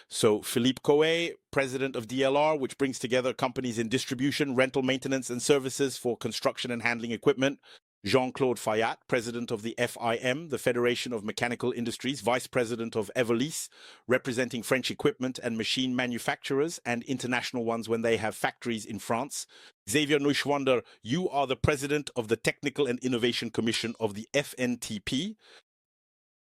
So Philippe Coe, president of DLR, which brings together companies in distribution, rental, maintenance, and services for construction and handling equipment. Jean-Claude Fayat, president of the FIM, the Federation of Mechanical Industries, vice president of EVOLIS, representing French equipment and machine manufacturers and international ones when they have factories in France. Xavier Neuschwander, you are the president of the Technical and Innovation Commission of the FNTP.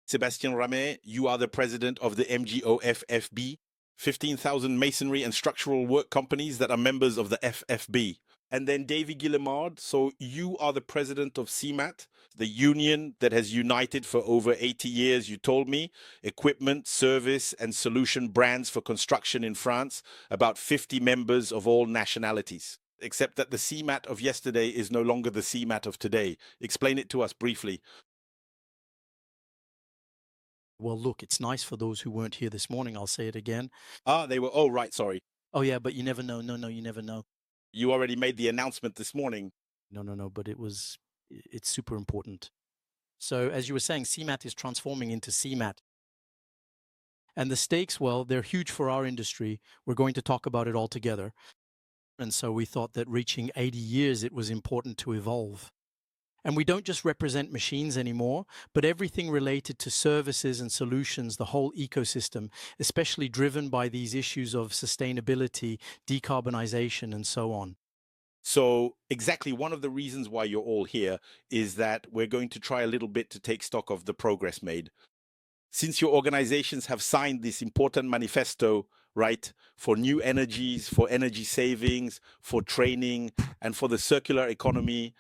Sébastien Ramet, you are the president of the MGO FFB, 15,000 masonry and structural work companies that are members of the FFB. And then Davy Guillemard, so you are the president of CMAT, the union that has united for over 80 years, you told me, equipment, service, and solution brands for construction in France, about 50 members of all nationalities. Except that the CMAT of yesterday is no longer the CMAT of today. Explain it to us briefly. Well, look, it's nice for those who weren't here this morning. I'll say it again. They were, oh, right, sorry. Oh, yeah, but you never know. No, you never know. You already made the announcement this morning. No, but it's super important. So as you were saying, CMAT is transforming into CMAT. And the stakes, well, they're huge for our industry. We're going to talk about it all together. And so we thought that reaching 80 years, it was important to evolve. And we don't just represent machines anymore, but everything related to services and solutions, the whole ecosystem, especially driven by these issues of sustainability, decarbonization, and so on. So exactly one of the reasons why you're all here is that we're going to try a little bit to take stock of the progress made. Since your organizations have signed this important manifesto, right, for new energies, for energy savings, for training, and for the circular economy,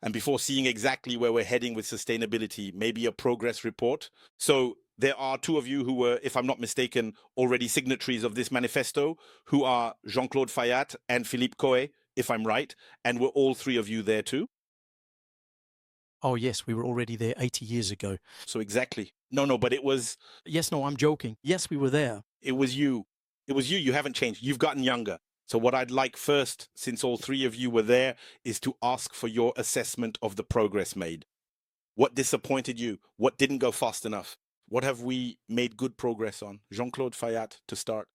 and before seeing exactly where we're heading with sustainability, maybe a progress report. So there are two of you who were, if I'm not mistaken, already signatories of this manifesto, who are Jean-Claude Fayat and Philippe Coe, if I'm right, and were all three of you there too? Oh, yes, we were already there 80 years ago. So exactly. No, but it was... Yes, no, I'm joking. Yes, we were there. It was you. It was you. You haven't changed. You've gotten younger. So what I'd like first, since all three of you were there, is to ask for your assessment of the progress made. What disappointed you? What didn't go fast enough? What have we made good progress on? Jean-Claude Fayat, to start.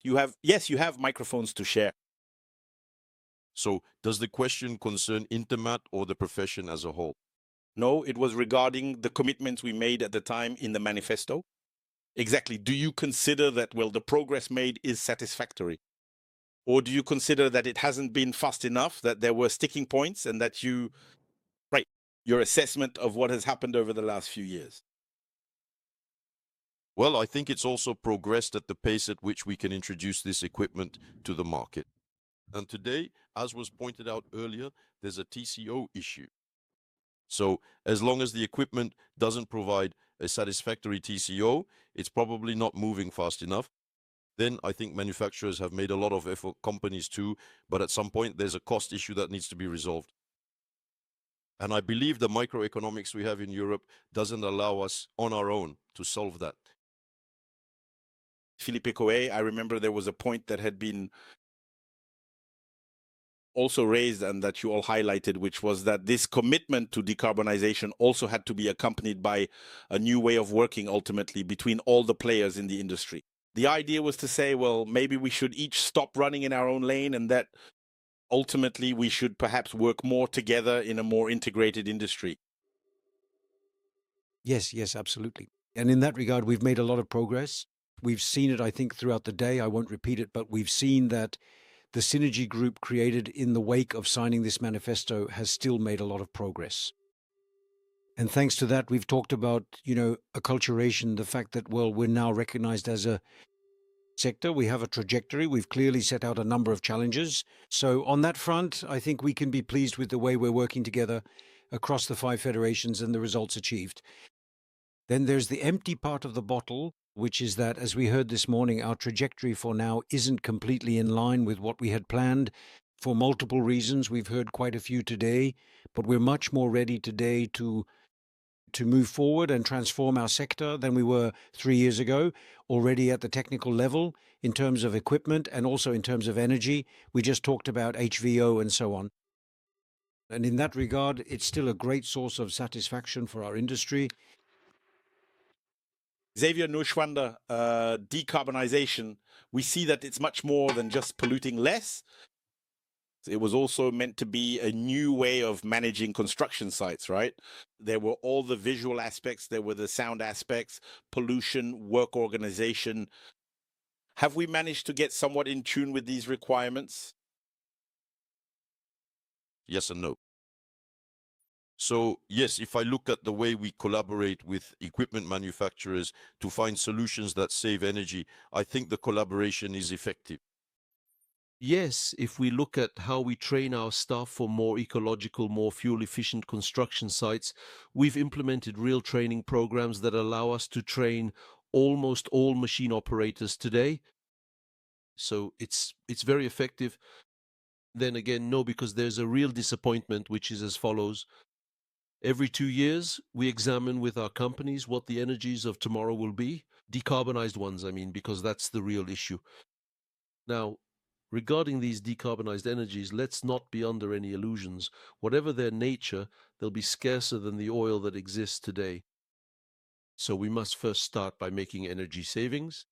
You have microphones to share. So does the question concern Intermat or the profession as a whole? No, it was regarding the commitments we made at the time in the manifesto. Exactly. Do you consider that, well, the progress made is satisfactory? Or do you consider that it hasn't been fast enough, that there were sticking points, and that your assessment of what has happened over the last few years? Well, I think it's also progressed at the pace at which we can introduce this equipment to the market. And today, as was pointed out earlier, there's a TCO issue. So as long as the equipment doesn't provide a satisfactory TCO, it's probably not moving fast enough. Then I think manufacturers have made a lot of effort, companies too, but at some point there's a cost issue that needs to be resolved. And I believe the microeconomics we have in Europe doesn't allow us on our own to solve that. Philippe Coe, I remember there was a point that had been also raised and that you all highlighted, which was that this commitment to decarbonization also had to be accompanied by a new way of working ultimately between all the players in the industry. The idea was to say, well, maybe we should each stop running in our own lane, and that ultimately we should perhaps work more together in a more integrated industry. Yes, absolutely. And in that regard, we've made a lot of progress. We've seen it, I think, throughout the day. I won't repeat it, but we've seen that the synergy group created in the wake of signing this manifesto has still made a lot of progress. And thanks to that, we've talked about, acculturation, the fact that, well, we're now recognized as a sector. We have a trajectory. We've clearly set out a number of challenges. So on that front, I think we can be pleased with the way we're working together across the 5 federations and the results achieved. Then there's the empty part of the bottle, which is that, as we heard this morning, our trajectory for now isn't completely in line with what we had planned for multiple reasons. We've heard quite a few today, but we're much more ready today to move forward and transform our sector than we were 3 years ago, already at the technical level in terms of equipment and also in terms of energy. We just talked about HVO and so on. And in that regard, it's still a great source of satisfaction for our industry. Xavier Neuschwander, decarbonization, we see that it's much more than just polluting less. It was also meant to be a new way of managing construction sites, right? There were all the visual aspects, there were the sound aspects, pollution, work organization. Have we managed to get somewhat in tune with these requirements? Yes and no. So yes, if I look at the way we collaborate with equipment manufacturers to find solutions that save energy, I think the collaboration is effective. Yes, if we look at how we train our staff for more ecological, more fuel-efficient construction sites, we've implemented real training programs that allow us to train almost all machine operators today. So it's very effective. Then again, no, because there's a real disappointment, which is as follows. Every 2 years, we examine with our companies what the energies of tomorrow will be. Decarbonized ones, I mean, because that's the real issue. Now, regarding these decarbonized energies, let's not be under any illusions. Whatever their nature, they'll be scarcer than the oil that exists today. So we must first start by making energy savings.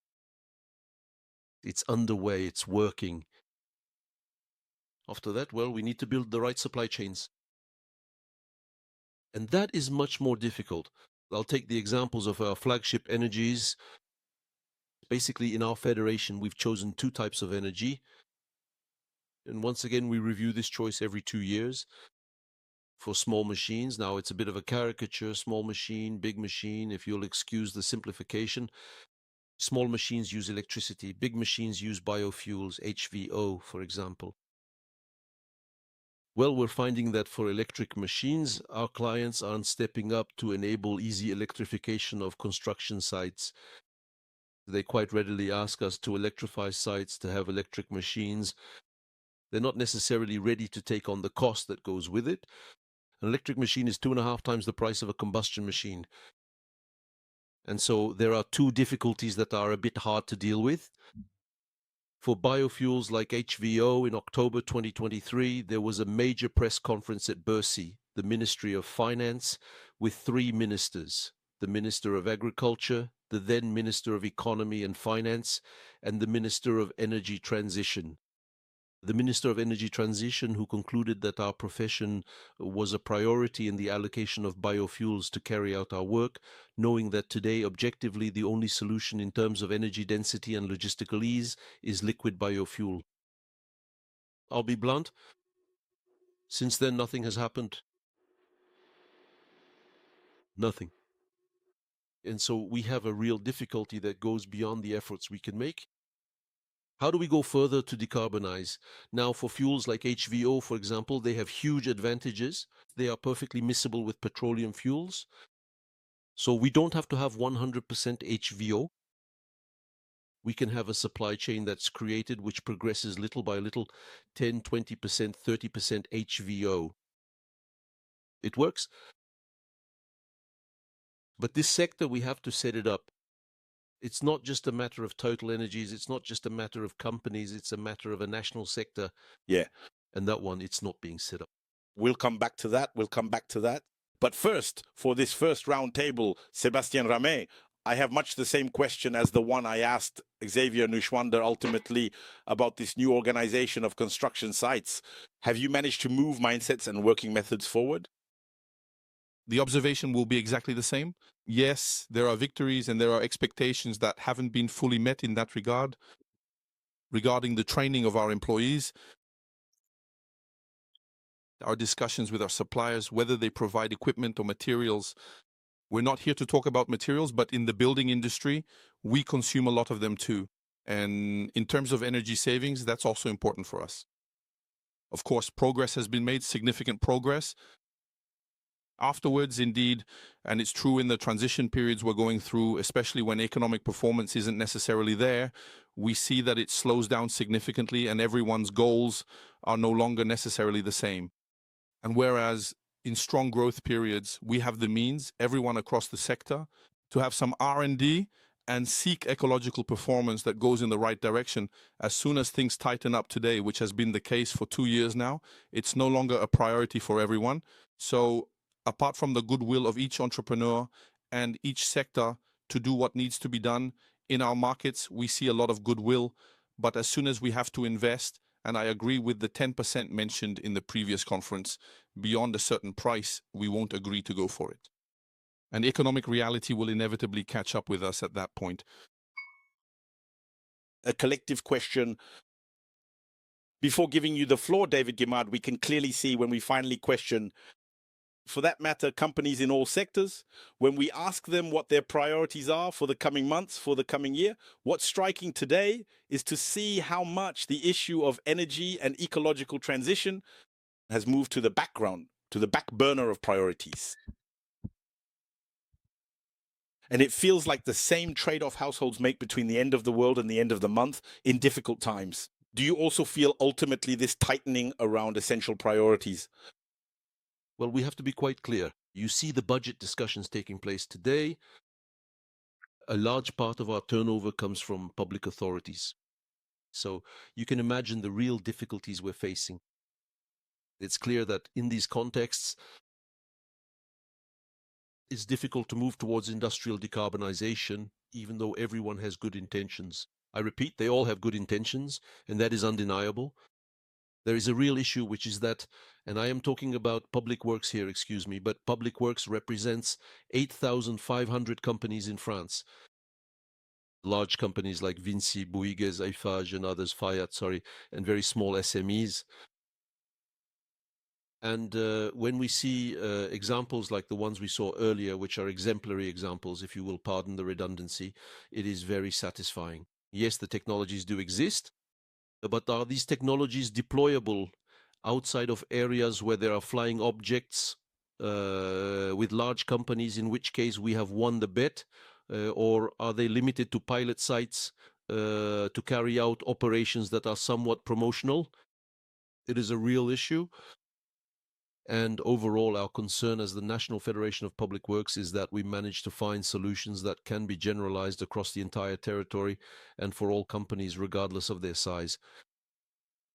It's underway, it's working. After that, well, we need to build the right supply chains. And that is much more difficult. I'll take the examples of our flagship energies. Basically, in our federation, we've chosen 2 types of energy. And once again, we review this choice every 2 years. For small machines, now it's a bit of a caricature, small machine, big machine, if you'll excuse the simplification. Small machines use electricity, big machines use biofuels, HVO, for example. Well, we're finding that for electric machines, our clients aren't stepping up to enable easy electrification of construction sites. They quite readily ask us to electrify sites, to have electric machines. They're not necessarily ready to take on the cost that goes with it. An electric machine is 2.5 times the price of a combustion machine. And so there are 2 difficulties that are a bit hard to deal with. For biofuels like HVO in October 2023, there was a major press conference at Bercy, the Ministry of Finance, with 3 ministers, the Minister of Agriculture, the then Minister of Economy and Finance, and the Minister of Energy Transition. The Minister of Energy Transition, who concluded that our profession was a priority in the allocation of biofuels to carry out our work, knowing that today, objectively, the only solution in terms of energy density and logistical ease is liquid biofuel. I'll be blunt. Since then, nothing has happened. Nothing. And so we have a real difficulty that goes beyond the efforts we can make. How do we go further to decarbonize? Now, for fuels like HVO, for example, they have huge advantages. They are perfectly miscible with petroleum fuels. So we don't have to have 100% HVO. We can have a supply chain that's created which progresses little by little, 10, 20%, 30% HVO. It works. But this sector, we have to set it up. It's not just a matter of total energies. It's not just a matter of companies. It's a matter of a national sector. Yeah. And that one, it's not being set up. We'll come back to that. But first, for this first round table, Sébastien Ramey, I have much the same question as the one I asked Xavier Neuschwander ultimately about this new organization of construction sites. Have you managed to move mindsets and working methods forward? The observation will be exactly the same. Yes, there are victories and there are expectations that haven't been fully met in that regard. Regarding the training of our employees, our discussions with our suppliers, whether they provide equipment or materials. We're not here to talk about materials, but in the building industry, we consume a lot of them too. And in terms of energy savings, that's also important for us. Of course, progress has been made, significant progress. Afterwards, indeed, and it's true in the transition periods we're going through, especially when economic performance isn't necessarily there, we see that it slows down significantly and everyone's goals are no longer necessarily the same. And whereas in strong growth periods, we have the means, everyone across the sector, to have some R&D and seek ecological performance that goes in the right direction. As soon as things tighten up today, which has been the case for 2 years now, it's no longer a priority for everyone. So apart from the goodwill of each entrepreneur and each sector to do what needs to be done. In our markets, we see a lot of goodwill, but as soon as we have to invest, and I agree with the 10% mentioned in the previous conference, beyond a certain price, we won't agree to go for it. And economic reality will inevitably catch up with us at that point. A collective question. Before giving you the floor, David Guimard, we can clearly see when we finally question, for that matter, companies in all sectors, when we ask them what their priorities are for the coming months, for the coming year, what's striking today is to see how much the issue of energy and ecological transition has moved to the background, to the back burner of priorities. And it feels like the same trade-off households make between the end of the world and the end of the month in difficult times. Do you also feel ultimately this tightening around essential priorities? Well, we have to be quite clear. You see the budget discussions taking place today. A large part of our turnover comes from public authorities. So you can imagine the real difficulties we're facing. It's clear that in these contexts, it's difficult to move towards industrial decarbonization, even though everyone has good intentions. I repeat, they all have good intentions, and that is undeniable. There is a real issue, which is that, and I am talking about public works here, excuse me, but public works represents 8,500 companies in France. Large companies like Vinci, Bouygues, Eiffage, and others, Fayat, sorry, and very small SMEs. And when we see examples like the ones we saw earlier, which are exemplary examples, if you will pardon the redundancy, it is very satisfying. Yes, the technologies do exist, but are these technologies deployable outside of areas where there are flying objects with large companies, in which case we have won the bet, or are they limited to pilot sites to carry out operations that are somewhat promotional? It is a real issue. And overall, our concern as the National Federation of Public Works is that we manage to find solutions that can be generalized across the entire territory and for all companies, regardless of their size.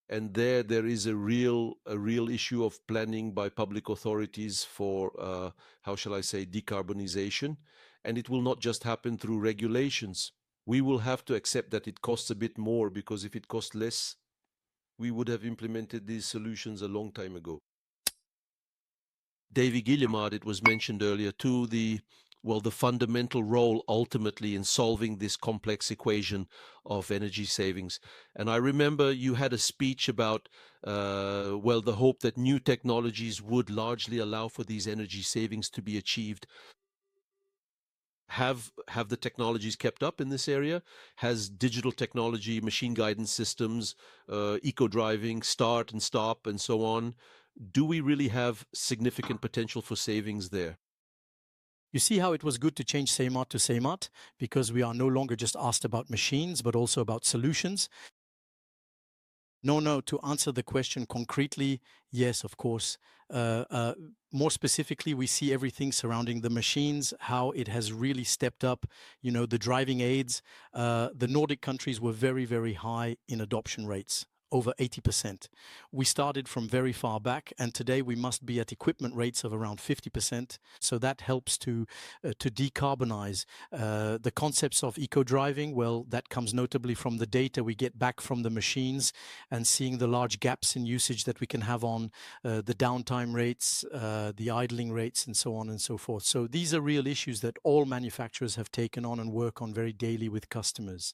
And there is a real issue of planning by public authorities for, how shall I say, decarbonization. And it will not just happen through regulations. We will have to accept that it costs a bit more, because if it cost less, we would have implemented these solutions a long time ago. David Guillemard, it was mentioned earlier too, the fundamental role ultimately in solving this complex equation of energy savings. And I remember you had a speech about, the hope that new technologies would largely allow for these energy savings to be achieved. Have the technologies kept up in this area? Has digital technology, machine guidance systems, eco-driving, start and stop, and so on, do we really have significant potential for savings there? You see how it was good to change CEMAT to CEMAT, because we are no longer just asked about machines, but also about solutions. No, to answer the question concretely, yes, of course. More specifically, we see everything surrounding the machines, how it has really stepped up, the driving aids. The Nordic countries were very, very high in adoption rates, over 80%. We started from very far back, and today we must be at equipment rates of around 50%. So that helps to decarbonize. The concepts of eco-driving, well, that comes notably from the data we get back from the machines and seeing the large gaps in usage that we can have on the downtime rates, the idling rates, and so on and so forth. So these are real issues that all manufacturers have taken on and work on very daily with customers.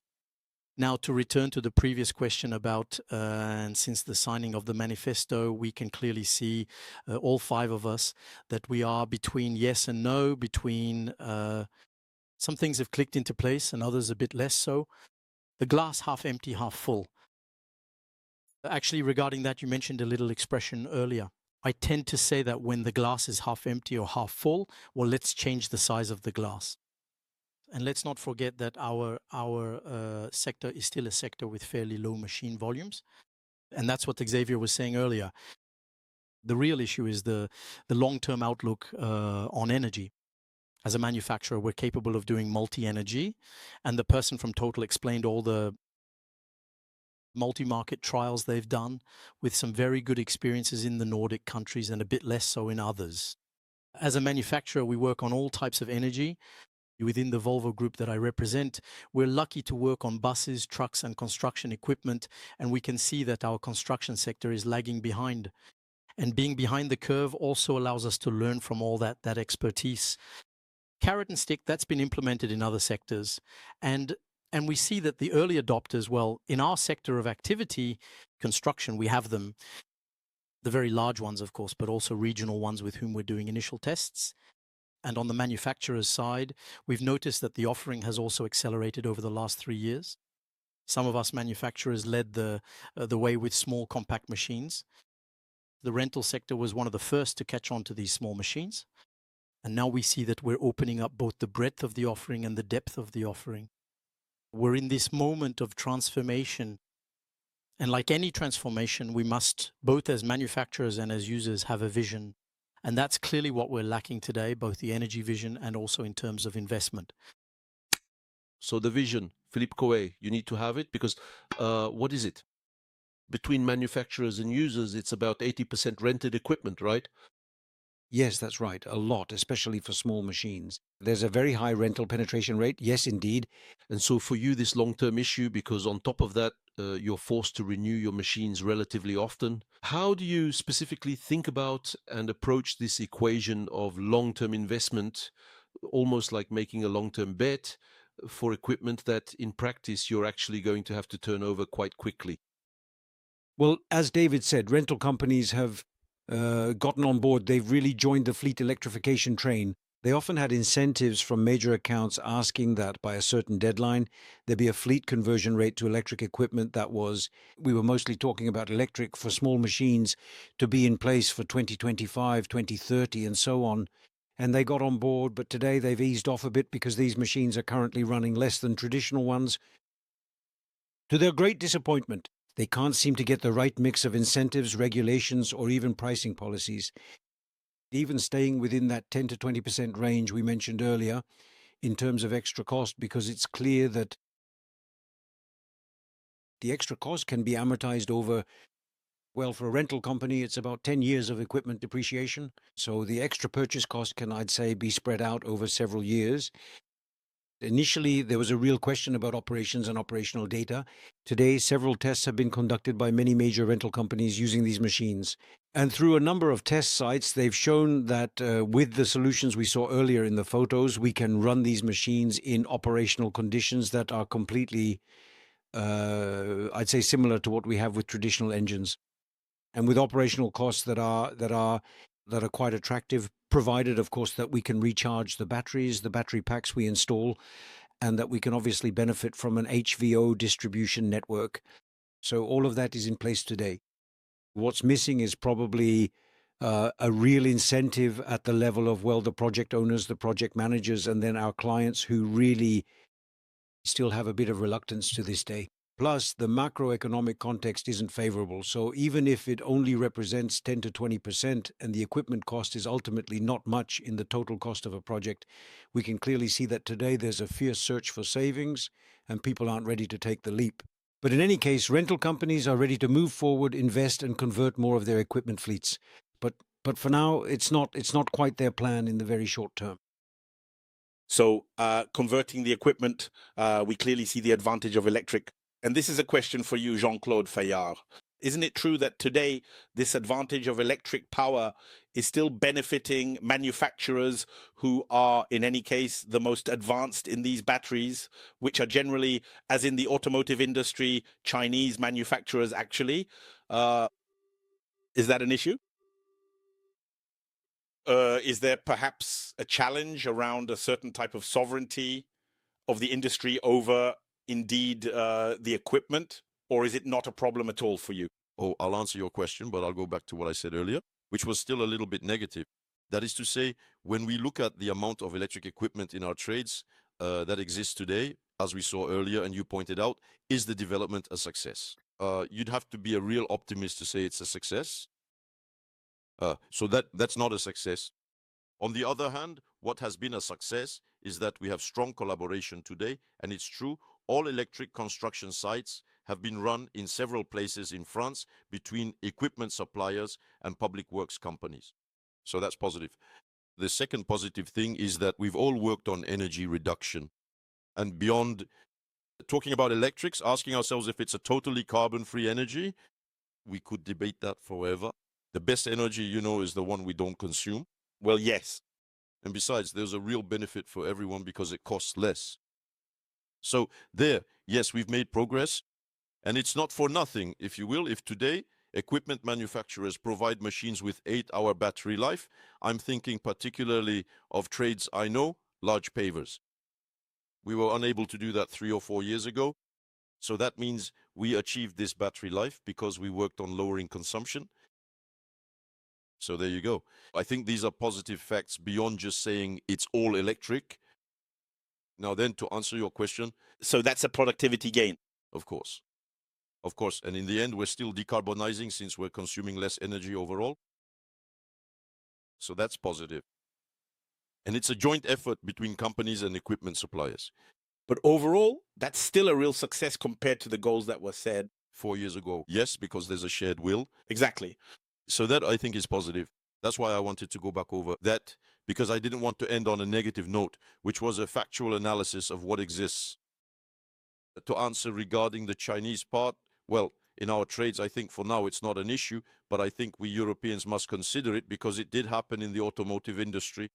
Now, to return to the previous question about, and since the signing of the manifesto, we can clearly see, all five of us, that we are between yes and no, between some things have clicked into place and others a bit less so. The glass half empty, half full. Actually, regarding that, you mentioned a little expression earlier. I tend to say that when the glass is half empty or half full, well, let's change the size of the glass. And let's not forget that our sector is still a sector with fairly low machine volumes. And that's what Xavier was saying earlier. The real issue is the long-term outlook on energy. As a manufacturer, we're capable of doing multi-energy. And the person from Total explained all the multi-market trials they've done with some very good experiences in the Nordic countries and a bit less so in others. As a manufacturer, we work on all types of energy. Within the Volvo Group that I represent, we're lucky to work on buses, trucks, and construction equipment, and we can see that our construction sector is lagging behind. And being behind the curve also allows us to learn from all that expertise. Carrot and stick, that's been implemented in other sectors. And we see that the early adopters, well, in our sector of activity, construction, we have them, the very large ones, of course, but also regional ones with whom we're doing initial tests. And on the manufacturer's side, we've noticed that the offering has also accelerated over the last 3 years. Some of us manufacturers led the way with small compact machines. The rental sector was one of the first to catch on to these small machines. And now we see that we're opening up both the breadth of the offering and the depth of the offering. We're in this moment of transformation. And like any transformation, we must, both as manufacturers and as users, have a vision. And that's clearly what we're lacking today, both the energy vision and also in terms of investment. So the vision, Philippe Coe, you need to have it because what is it? Between manufacturers and users, it's about 80% rented equipment, right? Yes, that's right. A lot, especially for small machines. There's a very high rental penetration rate. Yes, indeed. And so for you, this long-term issue, because on top of that, you're forced to renew your machines relatively often. How do you specifically think about and approach this equation of long-term investment, almost like making a long-term bet for equipment that in practice you're actually going to have to turn over quite quickly? Well, as David said, rental companies have gotten on board. They've really joined the fleet electrification train. They often had incentives from major accounts asking that by a certain deadline, there be a fleet conversion rate to electric equipment that was, we were mostly talking about electric for small machines, to be in place for 2025, 2030, and so on. And they got on board, but today they've eased off a bit because these machines are currently running less than traditional ones. To their great disappointment, they can't seem to get the right mix of incentives, regulations, or even pricing policies. Even staying within that 10 to 20% range we mentioned earlier in terms of extra cost, because it's clear that the extra cost can be amortized over, well, for a rental company, it's about 10 years of equipment depreciation. So the extra purchase cost can, I'd say, be spread out over several years. Initially, there was a real question about operations and operational data. Today, several tests have been conducted by many major rental companies using these machines. And through a number of test sites, they've shown that with the solutions we saw earlier in the photos, we can run these machines in operational conditions that are completely, I'd say, similar to what we have with traditional engines. And with operational costs that are quite attractive, provided, of course, that we can recharge the batteries, the battery packs we install, and that we can obviously benefit from an HVO distribution network. So all of that is in place today. What's missing is probably a real incentive at the level of, well, the project owners, the project managers, and then our clients who really still have a bit of reluctance to this day. Plus, the macroeconomic context isn't favorable. So even if it only represents 10 to 20% and the equipment cost is ultimately not much in the total cost of a project, we can clearly see that today there's a fierce search for savings and people aren't ready to take the leap. But in any case, rental companies are ready to move forward, invest and convert more of their equipment fleets. But for now, it's not quite their plan in the very short term. So converting the equipment, we clearly see the advantage of electric. And this is a question for you, Jean-Claude Fayard. Isn't it true that today this advantage of electric power is still benefiting manufacturers who are, in any case, the most advanced in these batteries, which are generally, as in the automotive industry, Chinese manufacturers actually? Is that an issue? Is there perhaps a challenge around a certain type of sovereignty of the industry over indeed the equipment, or is it not a problem at all for you? Oh, I'll answer your question, but I'll go back to what I said earlier, which was still a little bit negative. That is to say, when we look at the amount of electric equipment in our trades that exists today, as we saw earlier and you pointed out, is the development a success? You'd have to be a real optimist to say it's a success. So that's not a success. On the other hand, what has been a success is that we have strong collaboration today, and it's true, all electric construction sites have been run in several places in France between equipment suppliers and public works companies. So that's positive. The second positive thing is that we've all worked on energy reduction. And beyond talking about electrics, asking ourselves if it's a totally carbon-free energy, we could debate that forever. The best energy, you know, is the one we don't consume. Well, yes. And besides, there's a real benefit for everyone because it costs less. So there, yes, we've made progress. And it's not for nothing, if you will, if today equipment manufacturers provide machines with 8-hour battery life. I'm thinking particularly of trades I know, large pavers. We were unable to do that 3 or 4 years ago. So that means we achieved this battery life because we worked on lowering consumption. So there you go. I think these are positive facts beyond just saying it's all electric. Now then, to answer your question. So that's a productivity gain. Of course. Of course. And in the end, we're still decarbonizing since we're consuming less energy overall. So that's positive. And it's a joint effort between companies and equipment suppliers. But overall, that's still a real success compared to the goals that were set 4 years ago. Yes, because there's a shared will. Exactly. So that I think is positive. That's why I wanted to go back over that, because I didn't want to end on a negative note, which was a factual analysis of what exists. To answer regarding the Chinese part, well, in our trades, I think for now it's not an issue, but I think we Europeans must consider it because it did happen in the automotive industry.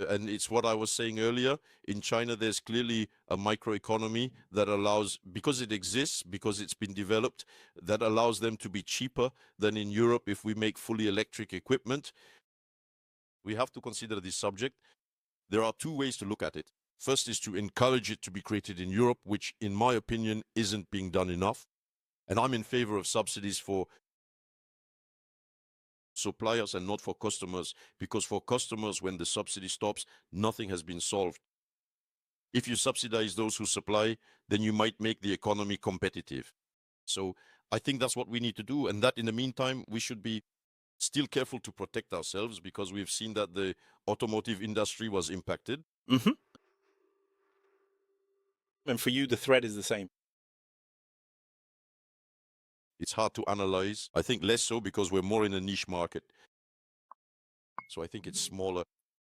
And it's what I was saying earlier. In China, there's clearly a microeconomy that allows, because it exists, because it's been developed, that allows them to be cheaper than in Europe if we make fully electric equipment. We have to consider this subject. There are 2 ways to look at it. First is to encourage it to be created in Europe, which in my opinion isn't being done enough. And I'm in favor of subsidies for suppliers and not for customers, because for customers, when the subsidy stops, nothing has been solved. If you subsidize those who supply, then you might make the economy competitive. So I think that's what we need to do. And that in the meantime, we should be still careful to protect ourselves because we've seen that the automotive industry was impacted. Mm-hmm. And for you, the threat is the same. It's hard to analyze. I think less so because we're more in a niche market. So I think it's smaller.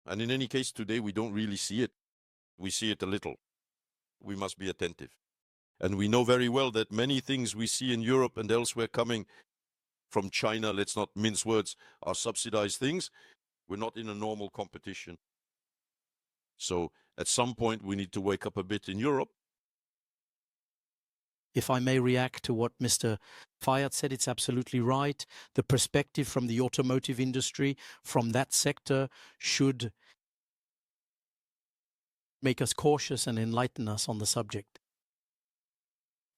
And in any case, today we don't really see it. We see it a little. We must be attentive. And we know very well that many things we see in Europe and elsewhere coming from China, let's not mince words, are subsidized things. We're not in a normal competition. So at some point we need to wake up a bit in Europe. If I may react to what Mr. Fayad said, it's absolutely right. The perspective from the automotive industry, from that sector, should make us cautious and enlighten us on the subject.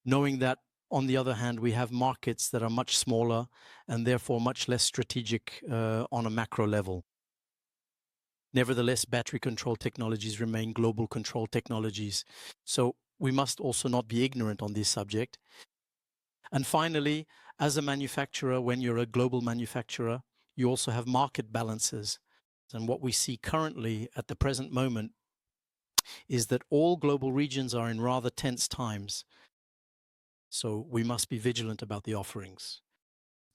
Knowing that, on the other hand, we have markets that are much smaller and therefore much less strategic on a macro level. Nevertheless, battery control technologies remain global control technologies. So we must also not be ignorant on this subject. And finally, as a manufacturer, when you're a global manufacturer, you also have market balances. And what we see currently at the present moment is that all global regions are in rather tense times. So we must be vigilant about the offerings.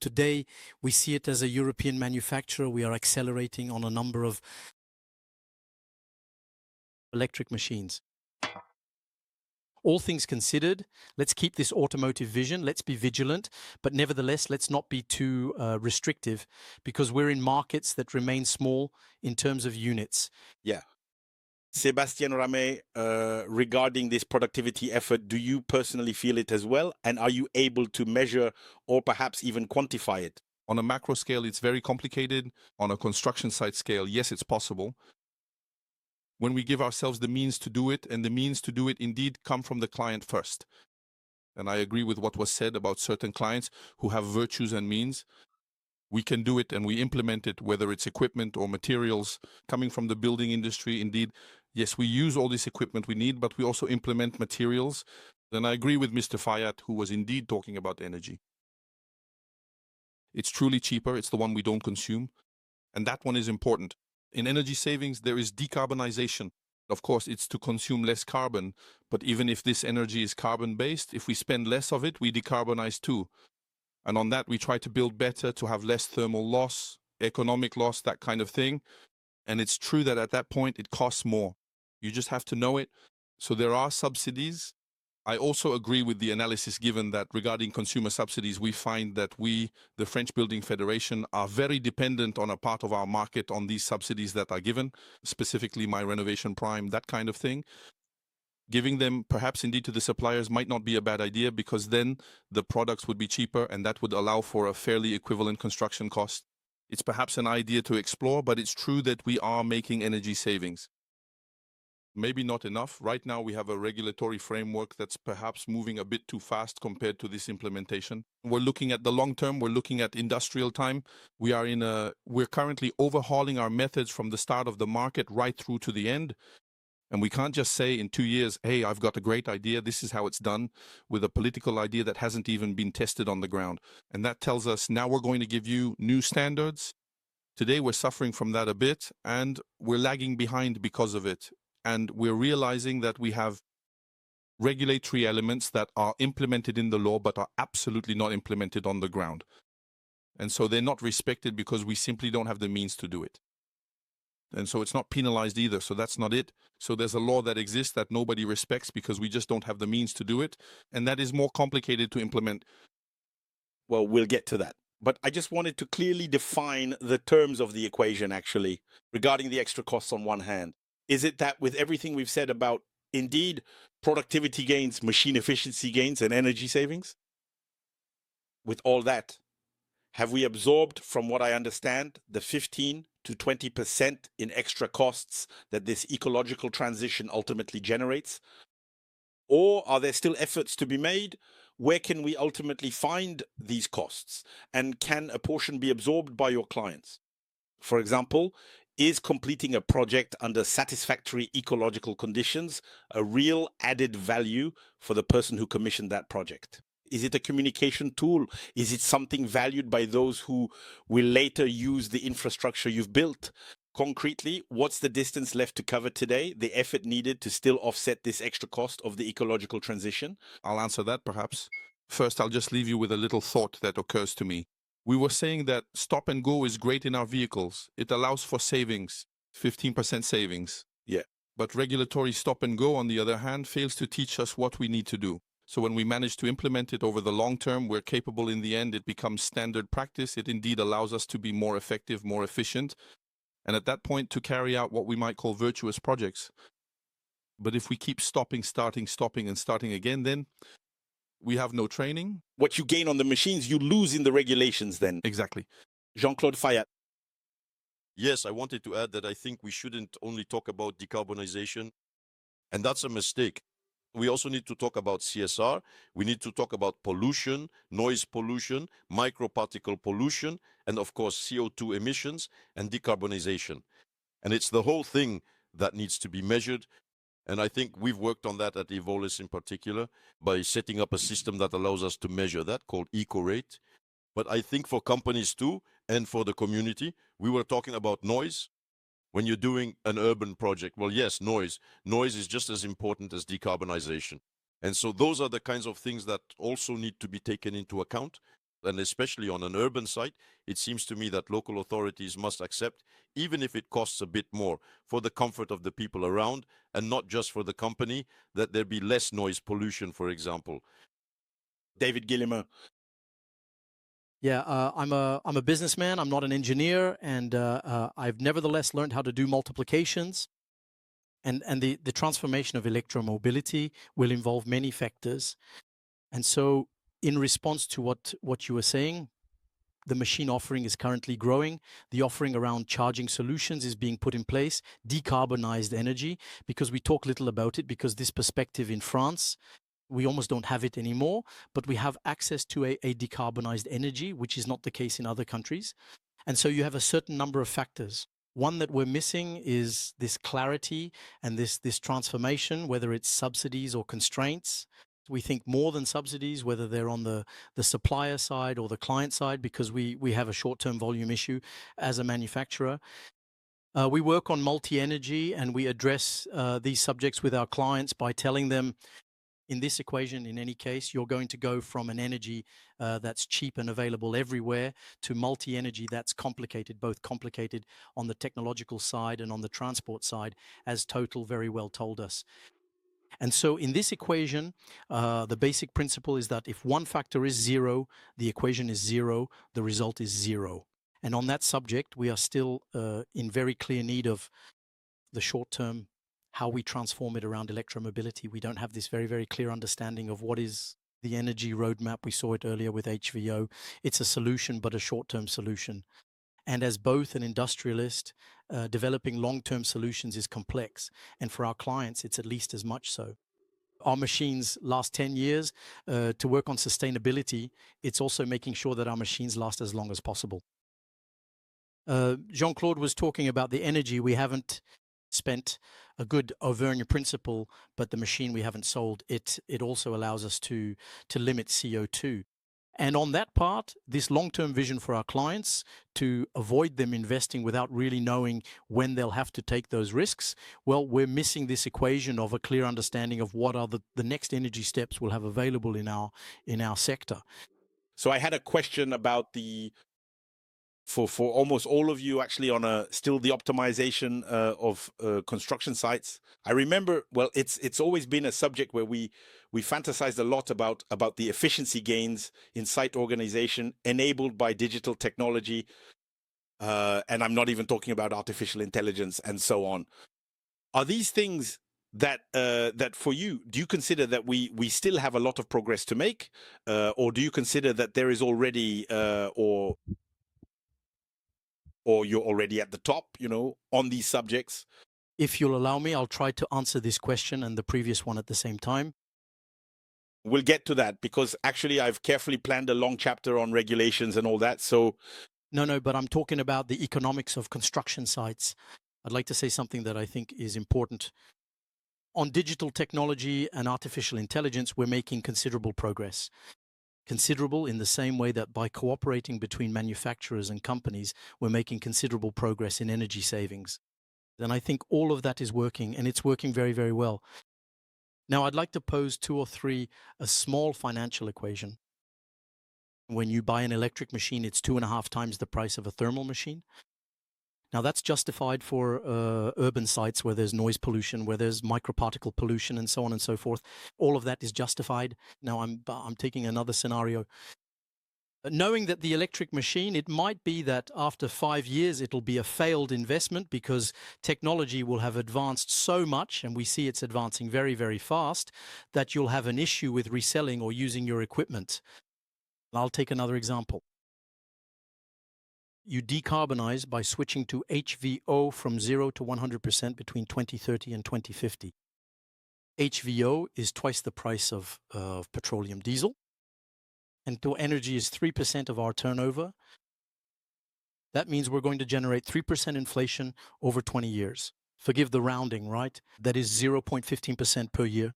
Today, we see it as a European manufacturer. We are accelerating on a number of electric machines. All things considered, let's keep this automotive vision, let's be vigilant, but nevertheless, let's not be too restrictive because we're in markets that remain small in terms of units. Yeah. Sébastien Ramey, regarding this productivity effort, do you personally feel it as well? And are you able to measure or perhaps even quantify it? On a macro scale, it's very complicated. On a construction site scale, yes, it's possible. When we give ourselves the means to do it, and the means to do it indeed come from the client first. And I agree with what was said about certain clients who have virtues and means. We can do it and we implement it, whether it's equipment or materials coming from the building industry. Indeed, yes, we use all this equipment we need, but we also implement materials. And I agree with Mr. Fayad, who was indeed talking about energy. It's truly cheaper. It's the one we don't consume. And that one is important. In energy savings, there is decarbonization. Of course, it's to consume less carbon. But even if this energy is carbon-based, if we spend less of it, we decarbonize too. And on that, we try to build better to have less thermal loss, economic loss, that kind of thing. And it's true that at that point, it costs more. You just have to know it. So there are subsidies. I also agree with the analysis given that regarding consumer subsidies, we find that we, the French Building Federation, are very dependent on a part of our market on these subsidies that are given, specifically My Renovation Prime, that kind of thing. Giving them perhaps indeed to the suppliers might not be a bad idea, because then the products would be cheaper and that would allow for a fairly equivalent construction cost. It's perhaps an idea to explore, but it's true that we are making energy savings. Maybe not enough. Right now, we have a regulatory framework that's perhaps moving a bit too fast compared to this implementation. We're looking at the long term. We're looking at industrial time. We're currently overhauling our methods from the start of the market right through to the end. And we can't just say in 2 years, hey, I've got a great idea, this is how it's done, with a political idea that hasn't even been tested on the ground. And that tells us now we're going to give you new standards. Today, we're suffering from that a bit, and we're lagging behind because of it. And we're realizing that we have regulatory elements that are implemented in the law but are absolutely not implemented on the ground. And so they're not respected because we simply don't have the means to do it. And so it's not penalized either, so that's not it. So there's a law that exists that nobody respects because we just don't have the means to do it, and that is more complicated to implement. Well, we'll get to that. But I just wanted to clearly define the terms of the equation, actually, regarding the extra costs on one hand. Is it that with everything we've said about, indeed, productivity gains, machine efficiency gains, and energy savings? With all that, have we absorbed, from what I understand, the 15 to 20% in extra costs that this ecological transition ultimately generates? Or are there still efforts to be made? Where can we ultimately find these costs? And can a portion be absorbed by your clients? For example, is completing a project under satisfactory ecological conditions a real added value for the person who commissioned that project? Is it a communication tool? Is it something valued by those who will later use the infrastructure you've built? Concretely, what's the distance left to cover today, the effort needed to still offset this extra cost of the ecological transition? I'll answer that perhaps. First, I'll just leave you with a little thought that occurs to me. We were saying that stop and go is great in our vehicles. It allows for savings, 15% savings. Yeah. But regulatory stop and go, on the other hand, fails to teach us what we need to do. So when we manage to implement it over the long term, we're capable in the end, it becomes standard practice. It indeed allows us to be more effective, more efficient, and at that point to carry out what we might call virtuous projects. But if we keep stopping, stopping, and starting again, then we have no training. What you gain on the machines, you lose in the regulations then. Exactly. Jean-Claude Fayat. Yes, I wanted to add that I think we shouldn't only talk about decarbonization, and that's a mistake. We also need to talk about CSR. We need to talk about pollution, noise pollution, microparticle pollution, and of course CO2 emissions and decarbonization. And it's the whole thing that needs to be measured. And I think we've worked on that at EVOLIS in particular by setting up a system that allows us to measure that, called EcoRate. But I think for companies too, and for the community, we were talking about noise. When you're doing an urban project, well, yes, noise. Noise is just as important as decarbonization. And so those are the kinds of things that also need to be taken into account. And especially on an urban site, it seems to me that local authorities must accept, even if it costs a bit more, for the comfort of the people around, and not just for the company, that there be less noise pollution, for example. David Guillemin. Yeah, I'm a businessman. I'm not an engineer, and I've nevertheless learned how to do multiplications. And the transformation of electromobility will involve many factors. And so, in response to what you were saying, the machine offering is currently growing. The offering around charging solutions is being put in place. Decarbonized energy, because we talk little about it, because this perspective in France, we almost don't have it anymore, but we have access to a decarbonized energy, which is not the case in other countries. And so you have a certain number of factors. One that we're missing is this clarity and this transformation, whether it's subsidies or constraints. We think more than subsidies, whether they're on the supplier side or the client side, because we have a short-term volume issue as a manufacturer. We work on multi-energy, and we address these subjects with our clients by telling them, In this equation, in any case, you're going to go from an energy that's cheap and available everywhere to multi-energy that's complicated, both complicated on the technological side and on the transport side, as Total very well told us. And so in this equation, the basic principle is that if one factor is zero, the equation is zero, the result is zero. And on that subject, we are still in very clear need of the short term, how we transform it around electromobility. We don't have this very, very clear understanding of what is the energy roadmap. We saw it earlier with HVO. It's a solution, but a short-term solution. And as both an industrialist, developing long-term solutions is complex. And for our clients, it's at least as much so. Our machines last 10 years. To work on sustainability, it's also making sure that our machines last as long as possible. Jean-Claude was talking about the energy. We haven't spent a good Auvergne principle, but the machine we haven't sold, it also allows us to limit CO2. And on that part, this long-term vision for our clients, to avoid them investing without really knowing when they'll have to take those risks, well, we're missing this equation of a clear understanding of what are the next energy steps we'll have available in our sector. So I had a question about for almost all of you actually on still the optimization of construction sites. I remember, well, it's always been a subject where we fantasized a lot about the efficiency gains in site organization enabled by digital technology, and I'm not even talking about artificial intelligence and so on. Are these things that for you, do you consider that we still have a lot of progress to make, or do you consider that there is already or you're already at the top, on these subjects? If you'll allow me, I'll try to answer this question and the previous one at the same time. We'll get to that, because actually I've carefully planned a long chapter on regulations and all that. So No, but I'm talking about the economics of construction sites. I'd like to say something that I think is important. On digital technology and artificial intelligence, we're making considerable progress. Considerable in the same way that by cooperating between manufacturers and companies, we're making considerable progress in energy savings. And I think all of that is working, and it's working very, very well. Now, I'd like to pose two or three, a small financial equation. When you buy an electric machine, it's 2.5 times the price of a thermal machine. Now, that's justified for urban sites where there's noise pollution, where there's microparticle pollution, and so on and so forth. All of that is justified. Now, I'm taking another scenario. Knowing that the electric machine, it might be that after 5 years, it'll be a failed investment because technology will have advanced so much, and we see it's advancing very, very fast, that you'll have an issue with reselling or using your equipment. I'll take another example. You decarbonize by switching to HVO from 0 to 100% between 2030 and 2050. HVO is twice the price of petroleum diesel, and energy is 3% of our turnover. That means we're going to generate 3% inflation over 20 years. Forgive the rounding, right? That is 0.15% per year.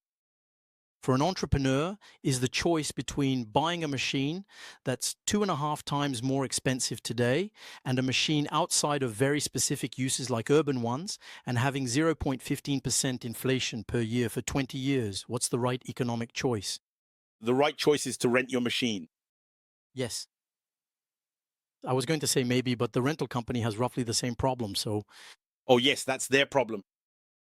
For an entrepreneur, is the choice between buying a machine that's 2.5 times more expensive today and a machine outside of very specific uses like urban ones and having 0.15% inflation per year for 20 years. What's the right economic choice? The right choice is to rent your machine. Yes. I was going to say maybe, but the rental company has roughly the same problem. So, oh yes, that's their problem.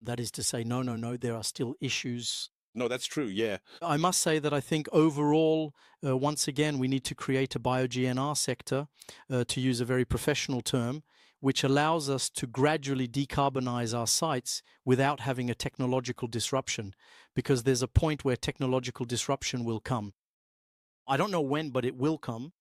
That is to say, no, there are still issues. No, that's true, yeah. I must say that I think overall, once again, we need to create a bio-GNR sector, to use a very professional term, which allows us to gradually decarbonize our sites without having a technological disruption, because there's a point where technological disruption will come. I don't know when, but it will come.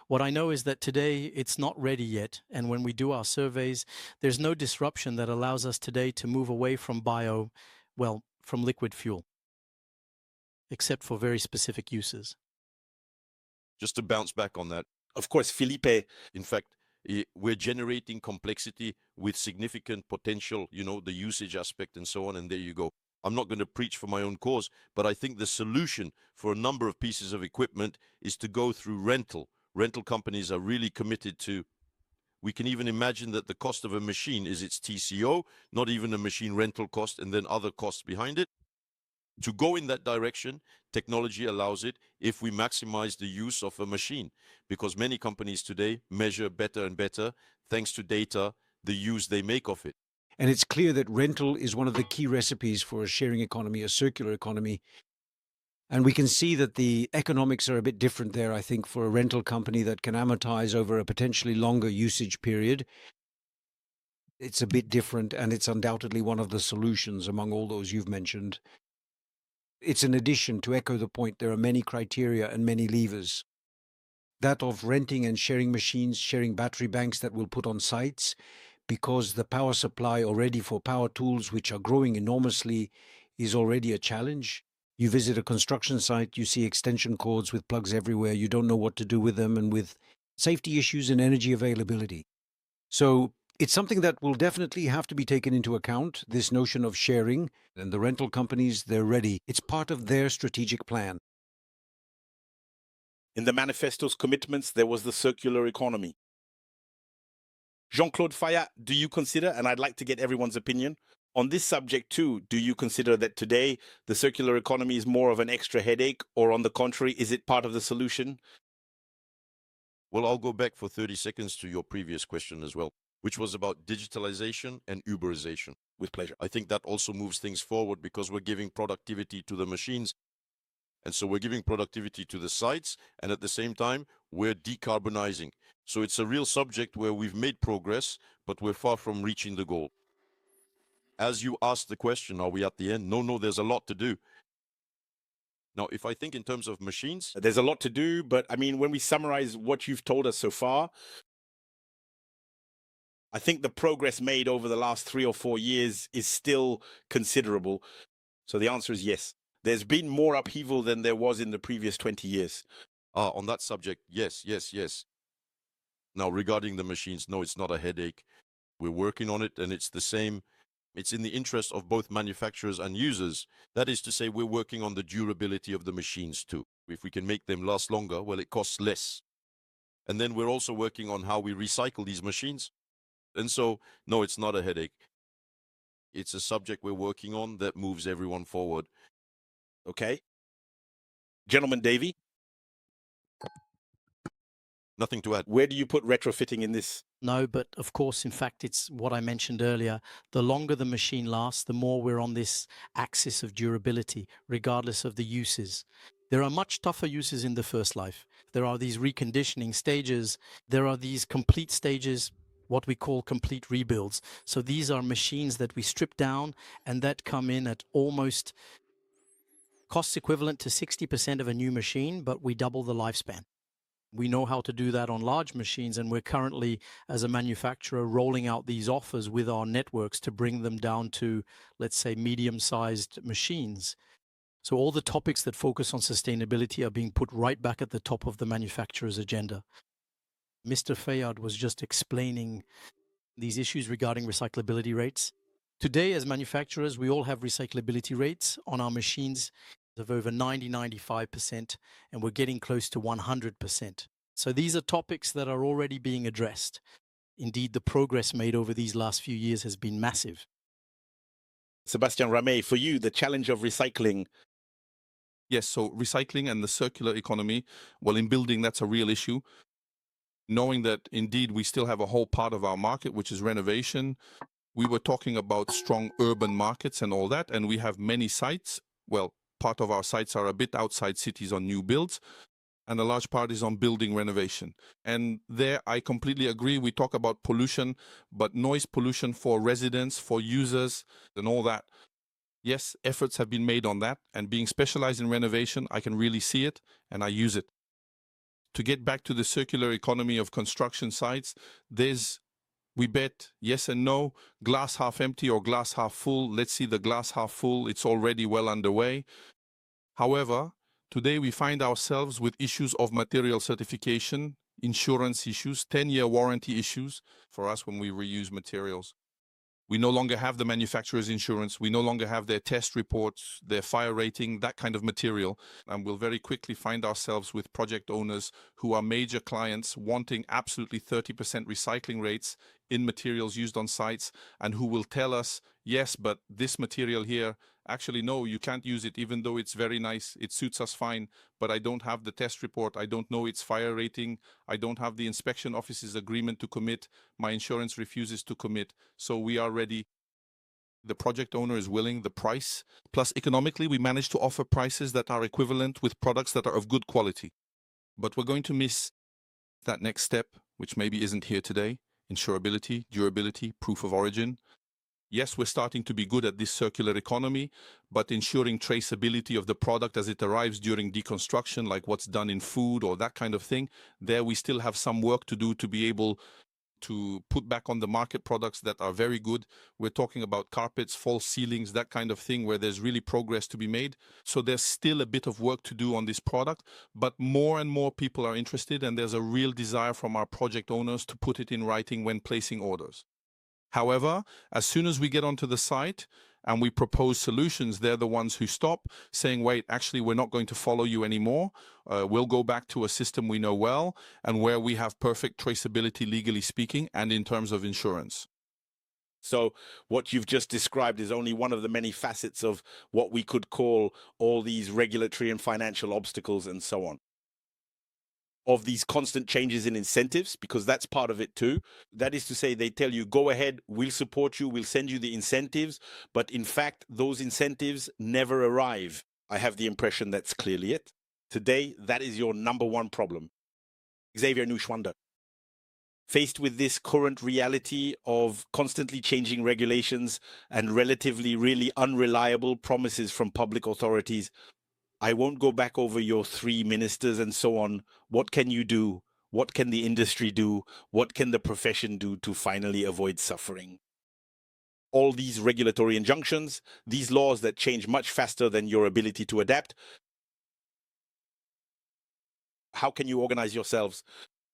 What I know is that today it's not ready yet, and when we do our surveys, there's no disruption that allows us today to move away from from liquid fuel, except for very specific uses. Just to bounce back on that. Of course, Felipe. In fact, we're generating complexity with significant potential, the usage aspect and so on, and there you go. I'm not going to preach for my own cause, but I think the solution for a number of pieces of equipment is to go through rental. Rental companies are really committed to. We can even imagine that the cost of a machine is its TCO, not even a machine rental cost, and then other costs behind it. To go in that direction, technology allows it if we maximize the use of a machine, because many companies today measure better and better, thanks to data, the use they make of it. And it's clear that rental is one of the key recipes for a sharing economy, a circular economy. And we can see that the economics are a bit different there, I think, for a rental company that can amortize over a potentially longer usage period. It's a bit different, and it's undoubtedly one of the solutions among all those you've mentioned. It's an addition, to echo the point, there are many criteria and many levers. That of renting and sharing machines, sharing battery banks that we'll put on sites, because the power supply already for power tools, which are growing enormously, is already a challenge. You visit a construction site, you see extension cords with plugs everywhere, you don't know what to do with them, and with safety issues and energy availability. So it's something that will definitely have to be taken into account, this notion of sharing, and the rental companies, they're ready. It's part of their strategic plan. In the manifesto's commitments, there was the circular economy. Jean-Claude Fayat, do you consider, and I'd like to get everyone's opinion, on this subject too, do you consider that today the circular economy is more of an extra headache, or on the contrary, is it part of the solution? Well, I'll go back for 30 seconds to your previous question as well, which was about digitalization and Uberization. With pleasure. I think that also moves things forward because we're giving productivity to the machines. And so we're giving productivity to the sites, and at the same time, we're decarbonizing. So it's a real subject where we've made progress, but we're far from reaching the goal. As you asked the question, are we at the end? No, there's a lot to do. Now, if I think in terms of machines, There's a lot to do, but I mean, when we summarize what you've told us so far, I think the progress made over the last 3 or 4 years is still considerable. So the answer is yes. There's been more upheaval than there was in the previous 20 years. on that subject, yes. Now, regarding the machines, no, it's not a headache. We're working on it, and it's the same. It's in the interest of both manufacturers and users. That is to say, we're working on the durability of the machines too. If we can make them last longer, well, it costs less. And then we're also working on how we recycle these machines. And so, no, it's not a headache. It's a subject we're working on that moves everyone forward. Okay. Gentleman Davy, Nothing to add. where do you put retrofitting in this? No, but of course, in fact, it's what I mentioned earlier. The longer the machine lasts, the more we're on this axis of durability, regardless of the uses. There are much tougher uses in the first life. There are these reconditioning stages. There are these complete stages, what we call complete rebuilds. So these are machines that we strip down and that come in at almost costs equivalent to 60% of a new machine, but we double the lifespan. We know how to do that on large machines, and we're currently, as a manufacturer, rolling out these offers with our networks to bring them down to, let's say, medium-sized machines. So all the topics that focus on sustainability are being put right back at the top of the manufacturer's agenda. Mr. Fayad was just explaining these issues regarding recyclability rates. Today, as manufacturers, we all have recyclability rates on our machines of over 90-95%, and we're getting close to 100%. So these are topics that are already being addressed. Indeed, the progress made over these last few years has been massive. Sebastian Ramey, for you, the challenge of recycling. Yes, so recycling and the circular economy, well, in building, that's a real issue. Knowing that indeed we still have a whole part of our market, which is renovation. We were talking about strong urban markets and all that, and we have many sites. Well, part of our sites are a bit outside cities on new builds, and a large part is on building renovation. And there, I completely agree. We talk about pollution, but noise pollution for residents, for users, and all that. Yes, efforts have been made on that, and being specialized in renovation, I can really see it, and I use it. To get back to the circular economy of construction sites, we bet yes and no, glass half empty or glass half full. Let's see the glass half full. It's already well underway. However, today we find ourselves with issues of material certification, insurance issues, 10-year warranty issues for us when we reuse materials. We no longer have the manufacturer's insurance. We no longer have their test reports, their fire rating, that kind of material. And we'll very quickly find ourselves with project owners who are major clients wanting absolutely 30% recycling rates in materials used on sites, and who will tell us, yes, but this material here actually, no, you can't use it, even though it's very nice. It suits us fine, but I don't have the test report. I don't know its fire rating. I don't have the inspection office's agreement to commit. My insurance refuses to commit. So we are ready. The project owner is willing, the price. Plus, economically, we manage to offer prices that are equivalent with products that are of good quality. But we're going to miss that next step, which maybe isn't here today: insurability, durability, proof of origin. Yes, we're starting to be good at this circular economy, but ensuring traceability of the product as it arrives during deconstruction, like what's done in food or that kind of thing, there we still have some work to do to be able to put back on the market products that are very good. We're talking about carpets, false ceilings, that kind of thing, where there's really progress to be made. So there's still a bit of work to do on this product, but more and more people are interested, and there's a real desire from our project owners to put it in writing when placing orders. However, as soon as we get onto the site and we propose solutions, they're the ones who stop, saying, wait, actually, we're not going to follow you anymore. We'll go back to a system we know well and where we have perfect traceability, legally speaking, and in terms of insurance. So what you've just described is only one of the many facets of what we could call all these regulatory and financial obstacles and so on. Of these constant changes in incentives, because that's part of it too. That is to say, they tell you, go ahead, we'll support you, we'll send you the incentives, but in fact, those incentives never arrive. I have the impression that's clearly it. Today, that is your number one problem. Xavier Nushwanda, faced with this current reality of constantly changing regulations and relatively really unreliable promises from public authorities, I won't go back over your three ministers and so on. What can you do? What can the industry do? What can the profession do to finally avoid suffering? All these regulatory injunctions, these laws that change much faster than your ability to adapt. How can you organize yourselves?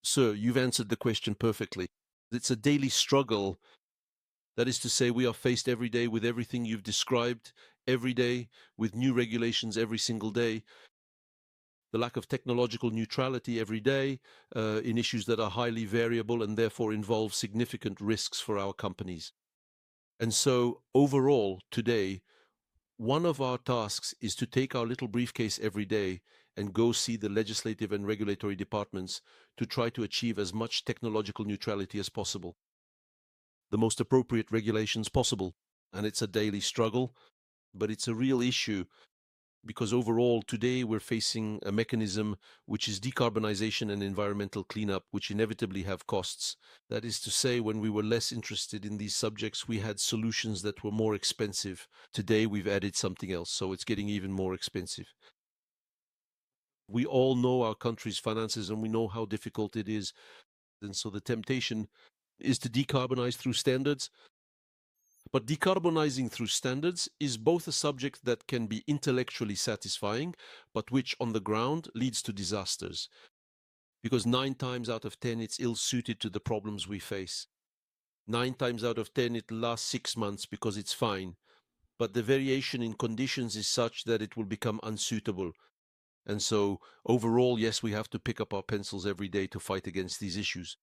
Sir, you've answered the question perfectly. It's a daily struggle. That is to say, we are faced every day with everything you've described, every day with new regulations every single day. The lack of technological neutrality every day in issues that are highly variable and therefore involve significant risks for our companies. And so overall, today, one of our tasks is to take our little briefcase every day and go see the legislative and regulatory departments to try to achieve as much technological neutrality as possible, the most appropriate regulations possible. And it's a daily struggle, but it's a real issue because overall today we're facing a mechanism which is decarbonization and environmental cleanup, which inevitably have costs. That is to say, when we were less interested in these subjects, we had solutions that were more expensive. Today we've added something else, so it's getting even more expensive. We all know our country's finances and we know how difficult it is. And so the temptation is to decarbonize through standards. But decarbonizing through standards is both a subject that can be intellectually satisfying, but which on the ground leads to disasters. Because 9 times out of 10, it's ill-suited to the problems we face. 9 times out of 10, it lasts 6 months because it's fine. But the variation in conditions is such that it will become unsuitable. And so overall, yes, we have to pick up our pencils every day to fight against these issues.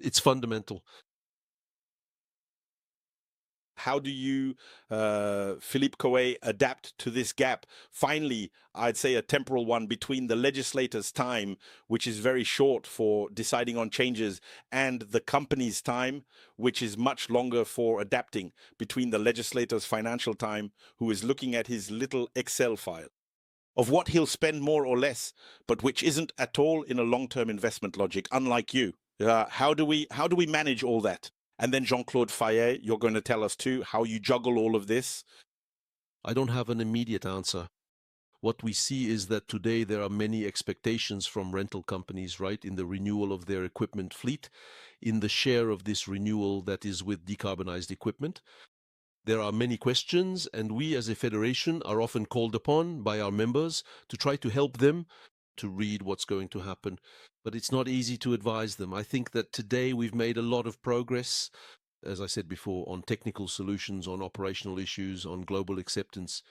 It's fundamental. How do you, Philippe Coué, adapt to this gap? Finally, I'd say a temporal one between the legislator's time, which is very short for deciding on changes, and the company's time, which is much longer for adapting, between the legislator's financial time, who is looking at his little Excel file of what he'll spend more or less, but which isn't at all in a long-term investment logic, unlike you. How do we manage all that? And then Jean-Claude Fayet, you're going to tell us too how you juggle all of this. I don't have an immediate answer. What we see is that today there are many expectations from rental companies, right, in the renewal of their equipment fleet, in the share of this renewal that is with decarbonized equipment. There are many questions, and we as a federation are often called upon by our members to try to help them to read what's going to happen. But it's not easy to advise them. I think that today we've made a lot of progress, as I said before, on technical solutions, on operational issues, on global acceptance.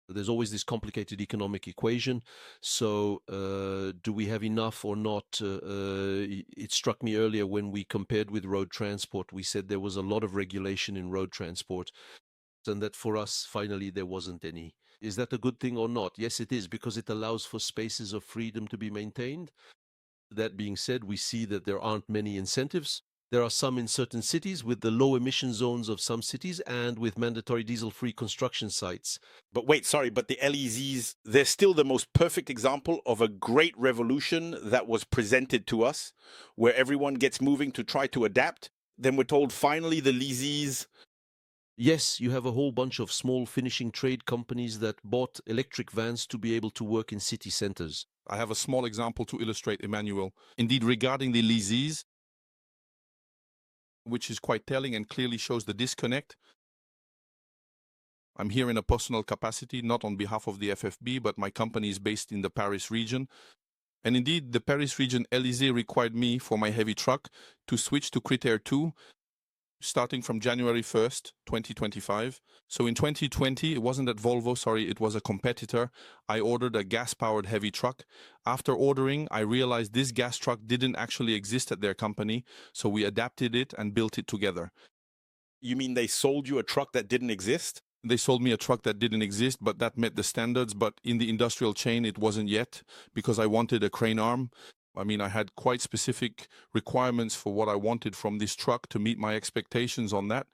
There's always this complicated economic equation. So do we have enough or not? It struck me earlier when we compared with road transport. We said there was a lot of regulation in road transport. and that for us, finally, there wasn't any. Is that a good thing or not? Yes, it is, because it allows for spaces of freedom to be maintained. That being said, we see that there aren't many incentives. There are some in certain cities with the low emission zones of some cities and with mandatory diesel-free construction sites. But wait, sorry, but the LEZs, they're still the most perfect example of a great revolution that was presented to us, where everyone gets moving to try to adapt. Then we're told finally the LEZs. Yes, you have a whole bunch of small finishing trade companies that bought electric vans to be able to work in city centers. I have a small example to illustrate, Emmanuel. Indeed, regarding the leasees, which is quite telling and clearly shows the disconnect. I'm here in a personal capacity, not on behalf of the FFB, but my company is based in the Paris region. And indeed, the Paris region Élysée required me, for my heavy truck, to switch to Critère 2, starting from January 1st, 2025. So in 2020, it wasn't at Volvo, sorry, it was a competitor. I ordered a gas-powered heavy truck. After ordering, I realized this gas truck didn't actually exist at their company, so we adapted it and built it together. You mean they sold you a truck that didn't exist? They sold me a truck that didn't exist, but that met the standards. But in the industrial chain, it wasn't yet, because I wanted a crane arm. I mean, I had quite specific requirements for what I wanted from this truck to meet my expectations on that.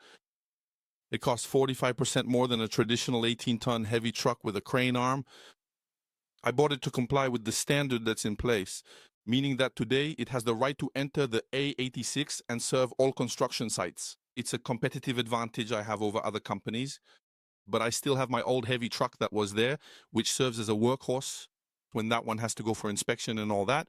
It cost 45% more than a traditional 18-ton heavy truck with a crane arm. I bought it to comply with the standard that's in place, meaning that today it has the right to enter the A86 and serve all construction sites. It's a competitive advantage I have over other companies, but I still have my old heavy truck that was there, which serves as a workhorse when that one has to go for inspection and all that.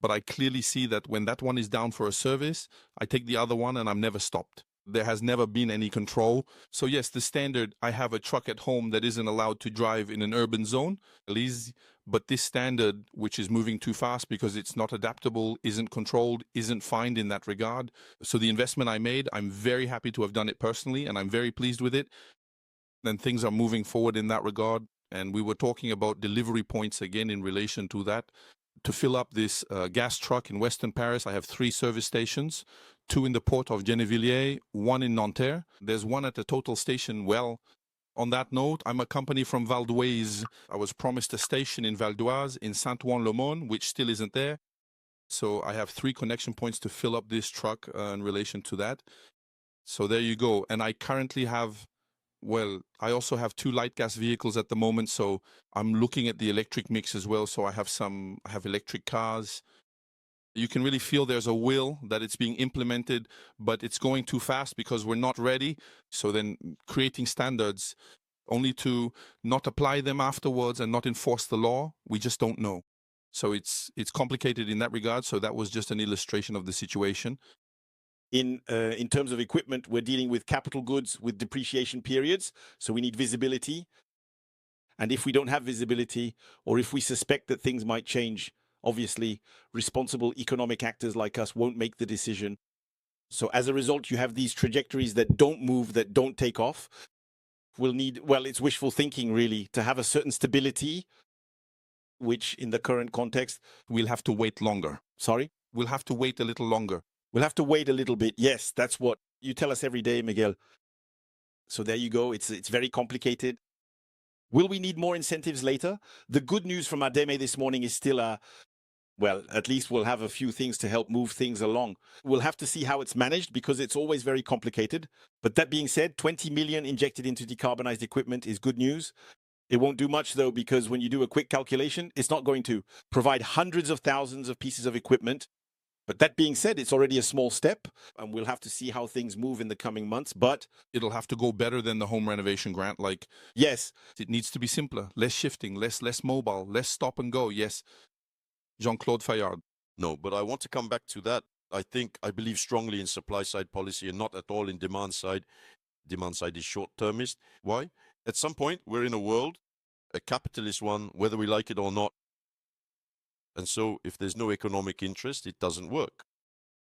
But I clearly see that when that one is down for a service, I take the other one and I'm never stopped. There has never been any control. So yes, the standard, I have a truck at home that isn't allowed to drive in an urban zone, at least, but this standard, which is moving too fast because it's not adaptable, isn't controlled, isn't fined in that regard. So the investment I made, I'm very happy to have done it personally, and I'm very pleased with it. Then things are moving forward in that regard. And we were talking about delivery points again in relation to that. To fill up this gas truck in Western Paris, I have 3 service stations, 2 in the port of Gennevilliers, 1 in Nanterre. There's 1 at the total station well. On that note, I'm a company from Val d'Oise. I was promised a station in Val d'Oise, in Saint-Ouen-le-Mon, which still isn't there. So I have 3 connection points to fill up this truck in relation to that. So there you go. And I currently have, well, I also have 2 light gas vehicles at the moment, so I'm looking at the electric mix as well. So I have electric cars. You can really feel there's a will that it's being implemented, but it's going too fast because we're not ready. So then creating standards only to not apply them afterwards and not enforce the law, we just don't know. So it's complicated in that regard. So that was just an illustration of the situation. In terms of equipment, we're dealing with capital goods with depreciation periods, so we need visibility. And if we don't have visibility, or if we suspect that things might change, obviously, responsible economic actors like us won't make the decision. So as a result, you have these trajectories that don't move, that don't take off. We'll need, well, it's wishful thinking, really, to have a certain stability, which in the current context, We'll have to wait longer. sorry? We'll have to wait a little longer. We'll have to wait a little bit. Yes, that's what you tell us every day, Miguel. So there you go. It's very complicated. Will we need more incentives later? The good news from ADEME this morning is still well, at least we'll have a few things to help move things along. We'll have to see how it's managed because it's always very complicated. But that being said, 20 million injected into decarbonized equipment is good news. It won't do much, though, because when you do a quick calculation, it's not going to provide hundreds of thousands of pieces of equipment. But that being said, it's already a small step, and we'll have to see how things move in the coming months. But It'll have to go better than the home renovation grant. Like, yes, it needs to be simpler, less shifting, less mobile, less stop and go. Yes, Jean-Claude Fayard. No, but I want to come back to that. I believe strongly in supply side policy and not at all in demand side. Demand side is short-termist. Why? At some point, we're in a world, a capitalist one, whether we like it or not. And so if there's no economic interest, it doesn't work.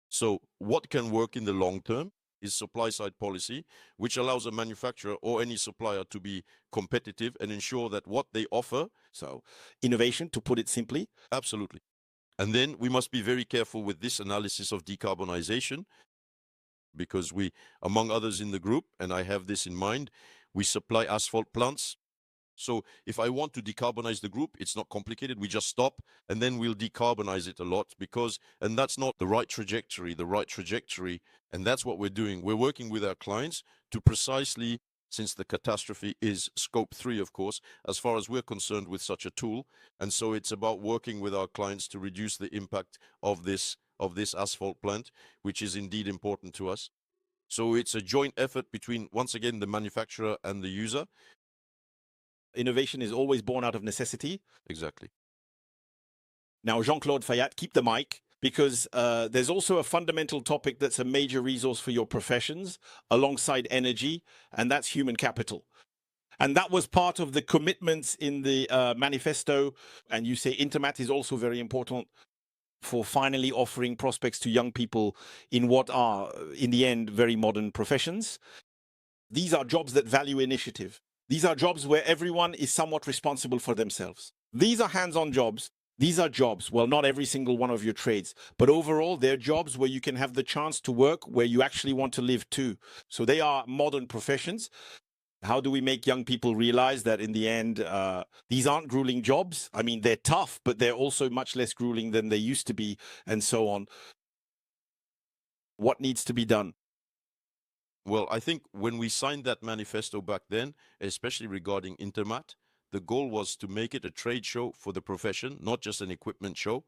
So what can work in the long term is supply side policy, which allows a manufacturer or any supplier to be competitive and ensure that what they offer. so innovation, to put it simply. Absolutely. And then we must be very careful with this analysis of decarbonization, because we, among others in the group, and I have this in mind, We supply asphalt plants. So if I want to decarbonize the group, it's not complicated. We just stop and then we'll decarbonize it a lot and that's not the right trajectory, and that's what we're doing. We're working with our clients to precisely, since the catastrophe is scope 3, of course, as far as we're concerned with such a tool. And so it's about working with our clients to reduce the impact of this asphalt plant, which is indeed important to us. So it's a joint effort between, once again, the manufacturer and the user. Innovation is always born out of necessity. Exactly. Now, Jean-Claude Fayat, keep the mic, because there's also a fundamental topic that's a major resource for your professions alongside energy, and that's human capital. And that was part of the commitments in the manifesto. And you say Intermat is also very important for finally offering prospects to young people in what are, in the end, very modern professions. These are jobs that value initiative. These are jobs where everyone is somewhat responsible for themselves. These are hands-on jobs. These are jobs, well, not every single one of your trades, but overall, they're jobs where you can have the chance to work where you actually want to live too. So they are modern professions. How do we make young people realize that in the end, these aren't grueling jobs? I mean, they're tough, but they're also much less grueling than they used to be, and so on. What needs to be done? Well, I think when we signed that manifesto back then, especially regarding Intermat, the goal was to make it a trade show for the profession, not just an equipment show.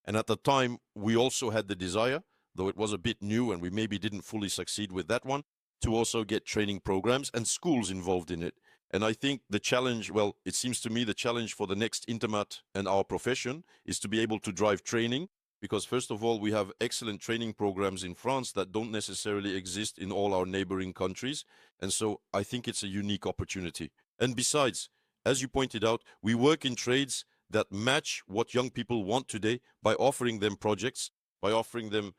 And at the time, we also had the desire, though it was a bit new and we maybe didn't fully succeed with that one, to also get training programs and schools involved in it. And I think the challenge, well, it seems to me the challenge for the next Intermat and our profession is to be able to drive training. Because first of all, we have excellent training programs in France that don't necessarily exist in all our neighboring countries. And so I think it's a unique opportunity. And besides, as you pointed out, we work in trades that match what young people want today by offering them projects, by offering them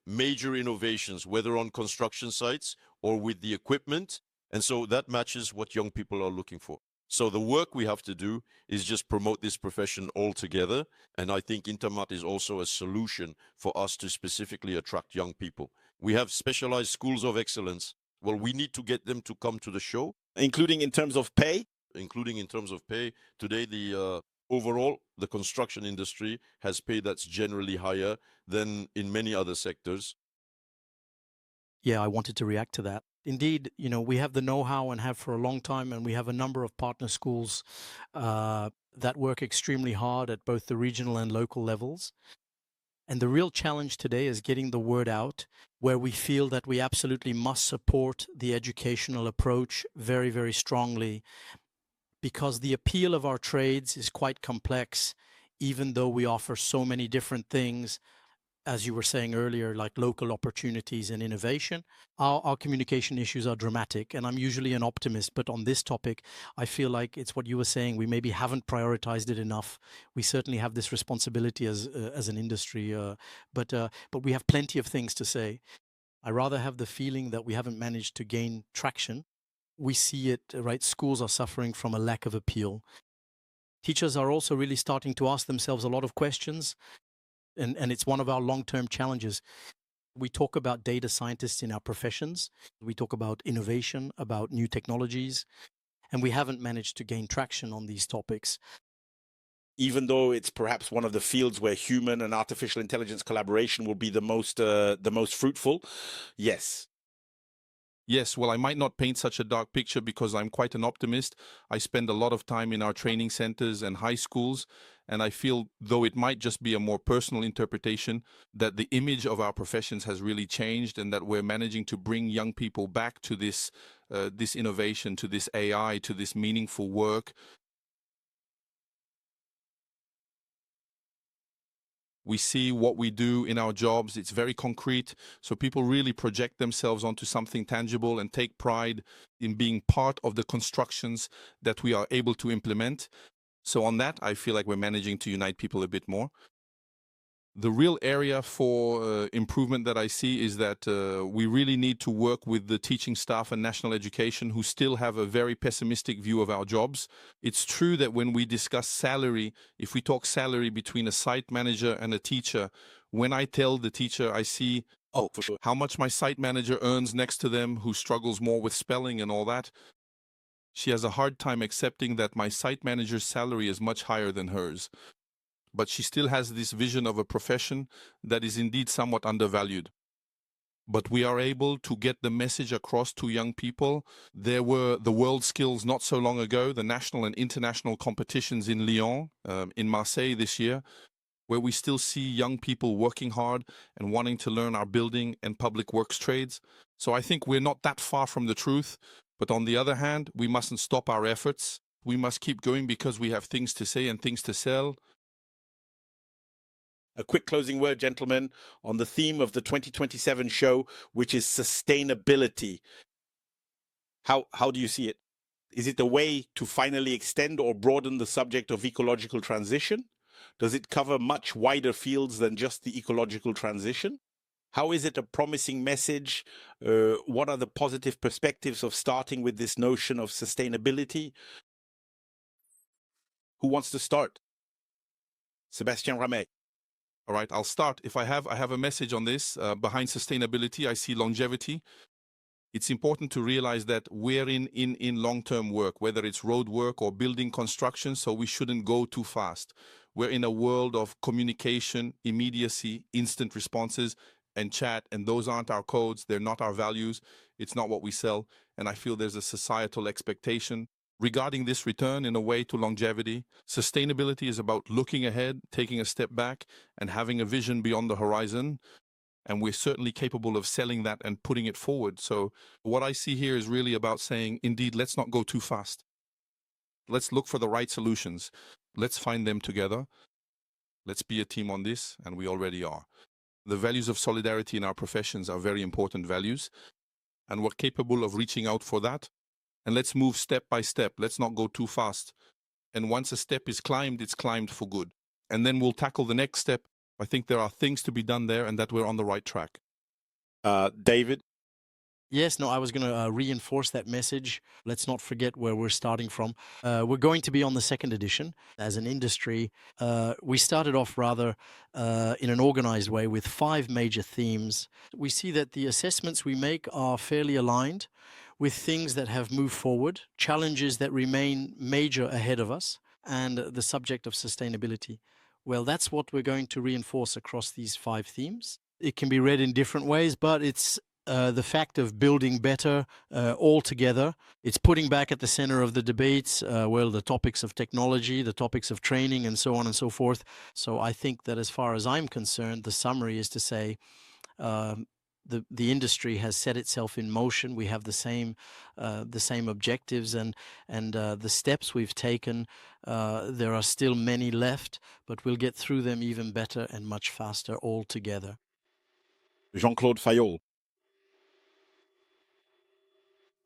major innovations, whether on construction sites or with the equipment. And so that matches what young people are looking for. So the work we have to do is just promote this profession altogether. And I think Intermat is also a solution for us to specifically attract young people. We have specialized schools of excellence. Well, we need to get them to come to the show. Including in terms of pay? Including in terms of pay. Today, overall, the construction industry has pay that's generally higher than in many other sectors. Yeah, I wanted to react to that. Indeed, we have the know-how and have for a long time, and we have a number of partner schools that work extremely hard at both the regional and local levels. And the real challenge today is getting the word out where we feel that we absolutely must support the educational approach very, very strongly, because the appeal of our trades is quite complex, even though we offer so many different things. As you were saying earlier, like local opportunities and innovation, our communication issues are dramatic, and I'm usually an optimist, but on this topic, I feel like it's what you were saying. We maybe haven't prioritized it enough. We certainly have this responsibility as an industry, but we have plenty of things to say. I rather have the feeling that we haven't managed to gain traction. We see it, right? Schools are suffering from a lack of appeal. Teachers are also really starting to ask themselves a lot of questions. And it's one of our long-term challenges. We talk about data scientists in our professions. We talk about innovation, about new technologies, and we haven't managed to gain traction on these topics. Even though it's perhaps one of the fields where human and artificial intelligence collaboration will be the most fruitful, yes. Yes, well, I might not paint such a dark picture because I'm quite an optimist. I spend a lot of time in our training centers and high schools, and I feel, though it might just be a more personal interpretation, that the image of our professions has really changed, and that we're managing to bring young people back to this innovation, to this AI, to this meaningful work. We see what we do in our jobs. It's very concrete. So people really project themselves onto something tangible and take pride in being part of the constructions that we are able to implement. So on that, I feel like we're managing to unite people a bit more. The real area for improvement that I see is that we really need to work with the teaching staff and national education who still have a very pessimistic view of our jobs. It's true that when we discuss salary, if we talk salary between a site manager and a teacher, when I tell the teacher I see Oh, for sure. How much my site manager earns next to them, who struggles more with spelling and all that. She has a hard time accepting that my site manager's salary is much higher than hers. But she still has this vision of a profession that is indeed somewhat undervalued. But we are able to get the message across to young people. There were the World Skills not so long ago, the national and international competitions in Lyon, in Marseille this year, where we still see young people working hard and wanting to learn our building and public works trades. So I think we're not that far from the truth. But on the other hand, we mustn't stop our efforts. We must keep going because we have things to say and things to sell. A quick closing word, gentlemen, on the theme of the 2027 show, which is sustainability. How do you see it? Is it a way to finally extend or broaden the subject of ecological transition? Does it cover much wider fields than just the ecological transition? How is it a promising message? What are the positive perspectives of starting with this notion of sustainability? Who wants to start? Sébastien Ramet. All right, I'll start. I have a message on this. Behind sustainability, I see longevity. It's important to realize that we're in long-term work, whether it's road work or building construction, so we shouldn't go too fast. We're in a world of communication, immediacy, instant responses, and chat, and those aren't our codes. They're not our values. It's not what we sell. And I feel there's a societal expectation regarding this return in a way to longevity. Sustainability is about looking ahead, taking a step back, and having a vision beyond the horizon. And we're certainly capable of selling that and putting it forward. So what I see here is really about saying, indeed, let's not go too fast. Let's look for the right solutions. Let's find them together. Let's be a team on this, and we already are. The values of solidarity in our professions are very important values, and we're capable of reaching out for that. And let's move step by step. Let's not go too fast. And once a step is climbed, it's climbed for good. And then we'll tackle the next step. I think there are things to be done there and that we're on the right track. David? Yes, no, I was going to reinforce that message. Let's not forget where we're starting from. We're going to be on the second edition. As an industry, we started off rather in an organized way with 5 major themes. We see that the assessments we make are fairly aligned with things that have moved forward, challenges that remain major ahead of us, and the subject of sustainability. Well, that's what we're going to reinforce across these 5 themes. It can be read in different ways, but it's the fact of building better all together. It's putting back at the center of the debates, the topics of technology, the topics of training, and so on and so forth. So I think that as far as I'm concerned, the summary is to say the industry has set itself in motion. We have the same objectives and the steps we've taken. There are still many left, but we'll get through them even better and much faster all together. Jean-Claude Fayol.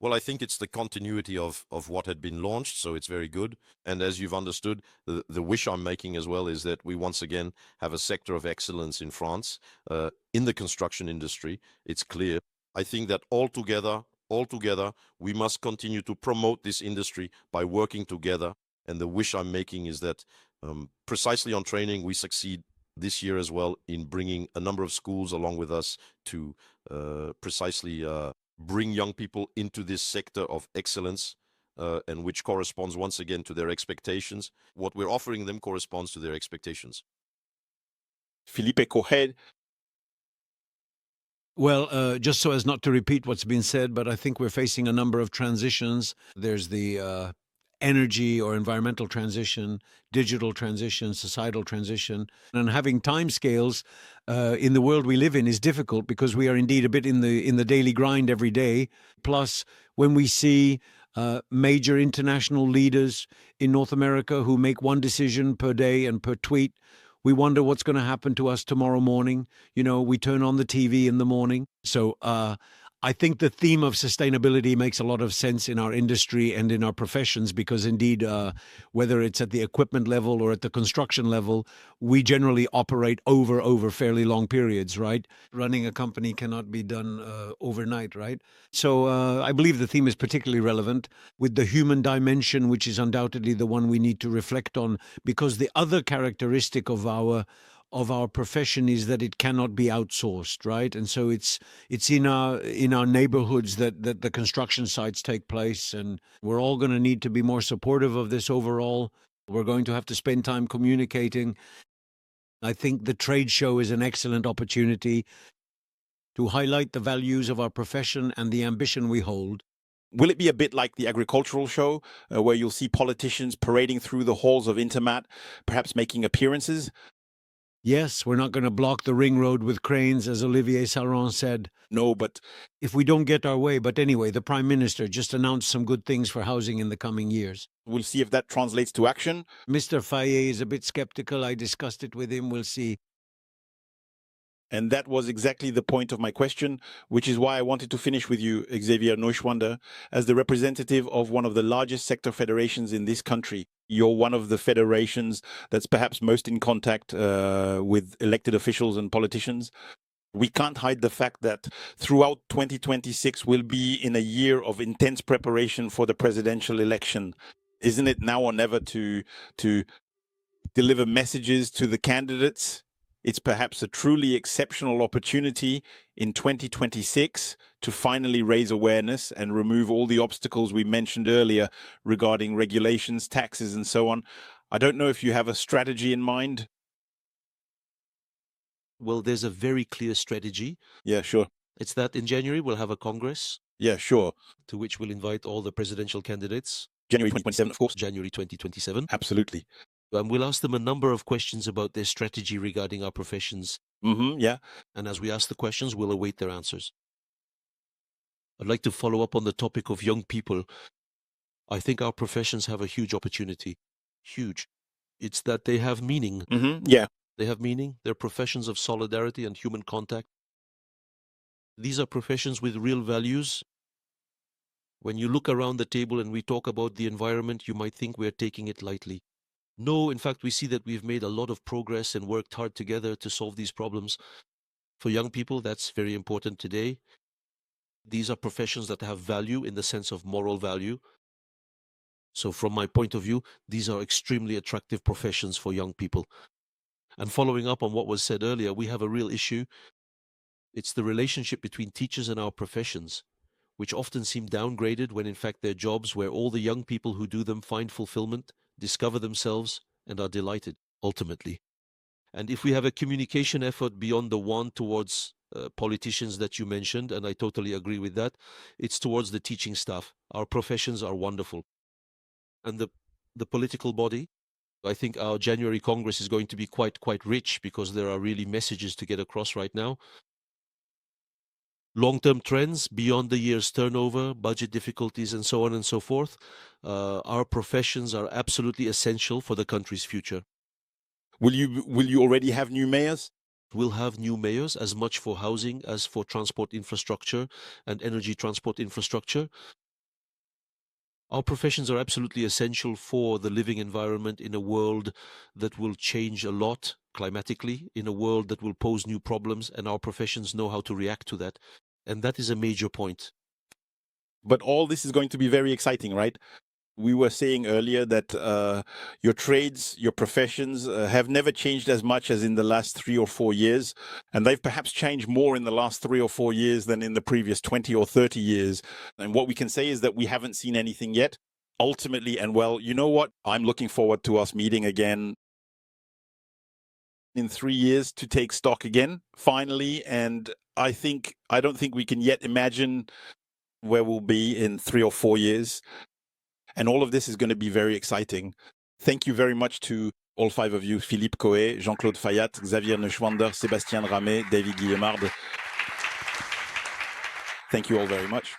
Well, I think it's the continuity of what had been launched, so it's very good. And as you've understood, the wish I'm making as well is that we once again have a sector of excellence in France, in the construction industry. It's clear. I think that altogether, we must continue to promote this industry by working together. And the wish I'm making is that precisely on training, we succeed this year as well in bringing a number of schools along with us to precisely bring young people into this sector of excellence, and which corresponds once again to their expectations. What we're offering them corresponds to their expectations. Philippe Cohen. Well, just so as not to repeat what's been said, but I think we're facing a number of transitions. There's the energy or environmental transition, digital transition, societal transition. And having timescales in the world we live in is difficult because we are indeed a bit in the daily grind every day. Plus, when we see major international leaders in North America who make one decision per day and per tweet, we wonder what's going to happen to us tomorrow morning. You know, we turn on the TV in the morning. So I think the theme of sustainability makes a lot of sense in our industry and in our professions because indeed, whether it's at the equipment level or at the construction level, we generally operate over fairly long periods, right? Running a company cannot be done overnight, right? So I believe the theme is particularly relevant with the human dimension, which is undoubtedly the one we need to reflect on, because the other characteristic of our of our profession is that it cannot be outsourced, right? And so it's in our neighborhoods that the construction sites take place, and we're all going to need to be more supportive of this overall. We're going to have to spend time communicating. I think the trade show is an excellent opportunity to highlight the values of our profession and the ambition we hold. Will it be a bit like the agricultural show, where you'll see politicians parading through the halls of Intermat, perhaps making appearances? Yes, we're not going to block the ring road with cranes, as Olivier Saran said. No, but if we don't get our way. But anyway, the Prime Minister just announced some good things for housing in the coming years. we'll see if that translates to action. Mr. Fayet is a bit skeptical. I discussed it with him. We'll see. And that was exactly the point of my question, which is why I wanted to finish with you, Xavier Neuschwander, as the representative of one of the largest sector federations in this country. You're one of the federations that's perhaps most in contact with elected officials and politicians. We can't hide the fact that throughout 2026 will be in a year of intense preparation for the presidential election. Isn't it now or never to deliver messages to the candidates? It's perhaps a truly exceptional opportunity in 2026 to finally raise awareness and remove all the obstacles we mentioned earlier regarding regulations, taxes, and so on. I don't know if you have a strategy in mind. Well, there's a very clear strategy. Yeah, sure. It's that in January we'll have a Congress. Yeah, sure. To which we'll invite all the presidential candidates. January 2027, of course. January 2027. Absolutely. And we'll ask them a number of questions about their strategy regarding our professions. Yeah. And as we ask the questions, we'll await their answers. I'd like to follow up on the topic of young people. I think our professions have a huge opportunity. Huge. It's that they have meaning. Yeah. They have meaning. They're professions of solidarity and human contact. These are professions with real values. When you look around the table and we talk about the environment, you might think we're taking it lightly. No, in fact, we see that we've made a lot of progress and worked hard together to solve these problems. For young people, that's very important today. These are professions that have value in the sense of moral value. So from my point of view, these are extremely attractive professions for young people. And following up on what was said earlier, we have a real issue. It's the relationship between teachers and our professions, which often seem downgraded when in fact they're jobs where all the young people who do them find fulfillment, discover themselves, and are delighted, ultimately. And if we have a communication effort beyond the one towards politicians that you mentioned, and I totally agree with that, it's towards the teaching staff. Our professions are wonderful. And the political body, I think our January Congress is going to be quite rich because there are really messages to get across right now. Long-term trends beyond the year's turnover, budget difficulties, and so on and so forth. Our professions are absolutely essential for the country's future. Will you already have new mayors? We'll have new mayors, as much for housing as for transport infrastructure and energy transport infrastructure. Our professions are absolutely essential for the living environment in a world that will change a lot climatically, in a world that will pose new problems, and our professions know how to react to that. And that is a major point. But all this is going to be very exciting, right? We were saying earlier that your trades, your professions have never changed as much as in the last 3 or 4 years. And they've perhaps changed more in the last 3 or 4 years than in the previous 20 or 30 years. And what we can say is that we haven't seen anything yet. Ultimately, and well, you know what? I'm looking forward to us meeting again in 3 years to take stock again, finally. And I don't think we can yet imagine where we'll be in 3 or 4 years. And all of this is going to be very exciting. Thank you very much to all 5 of you, Philippe Coët, Jean-Claude Fayat, Xavier Neuschwander, Sébastien Ramet, David Guillemard. Thank you all very much.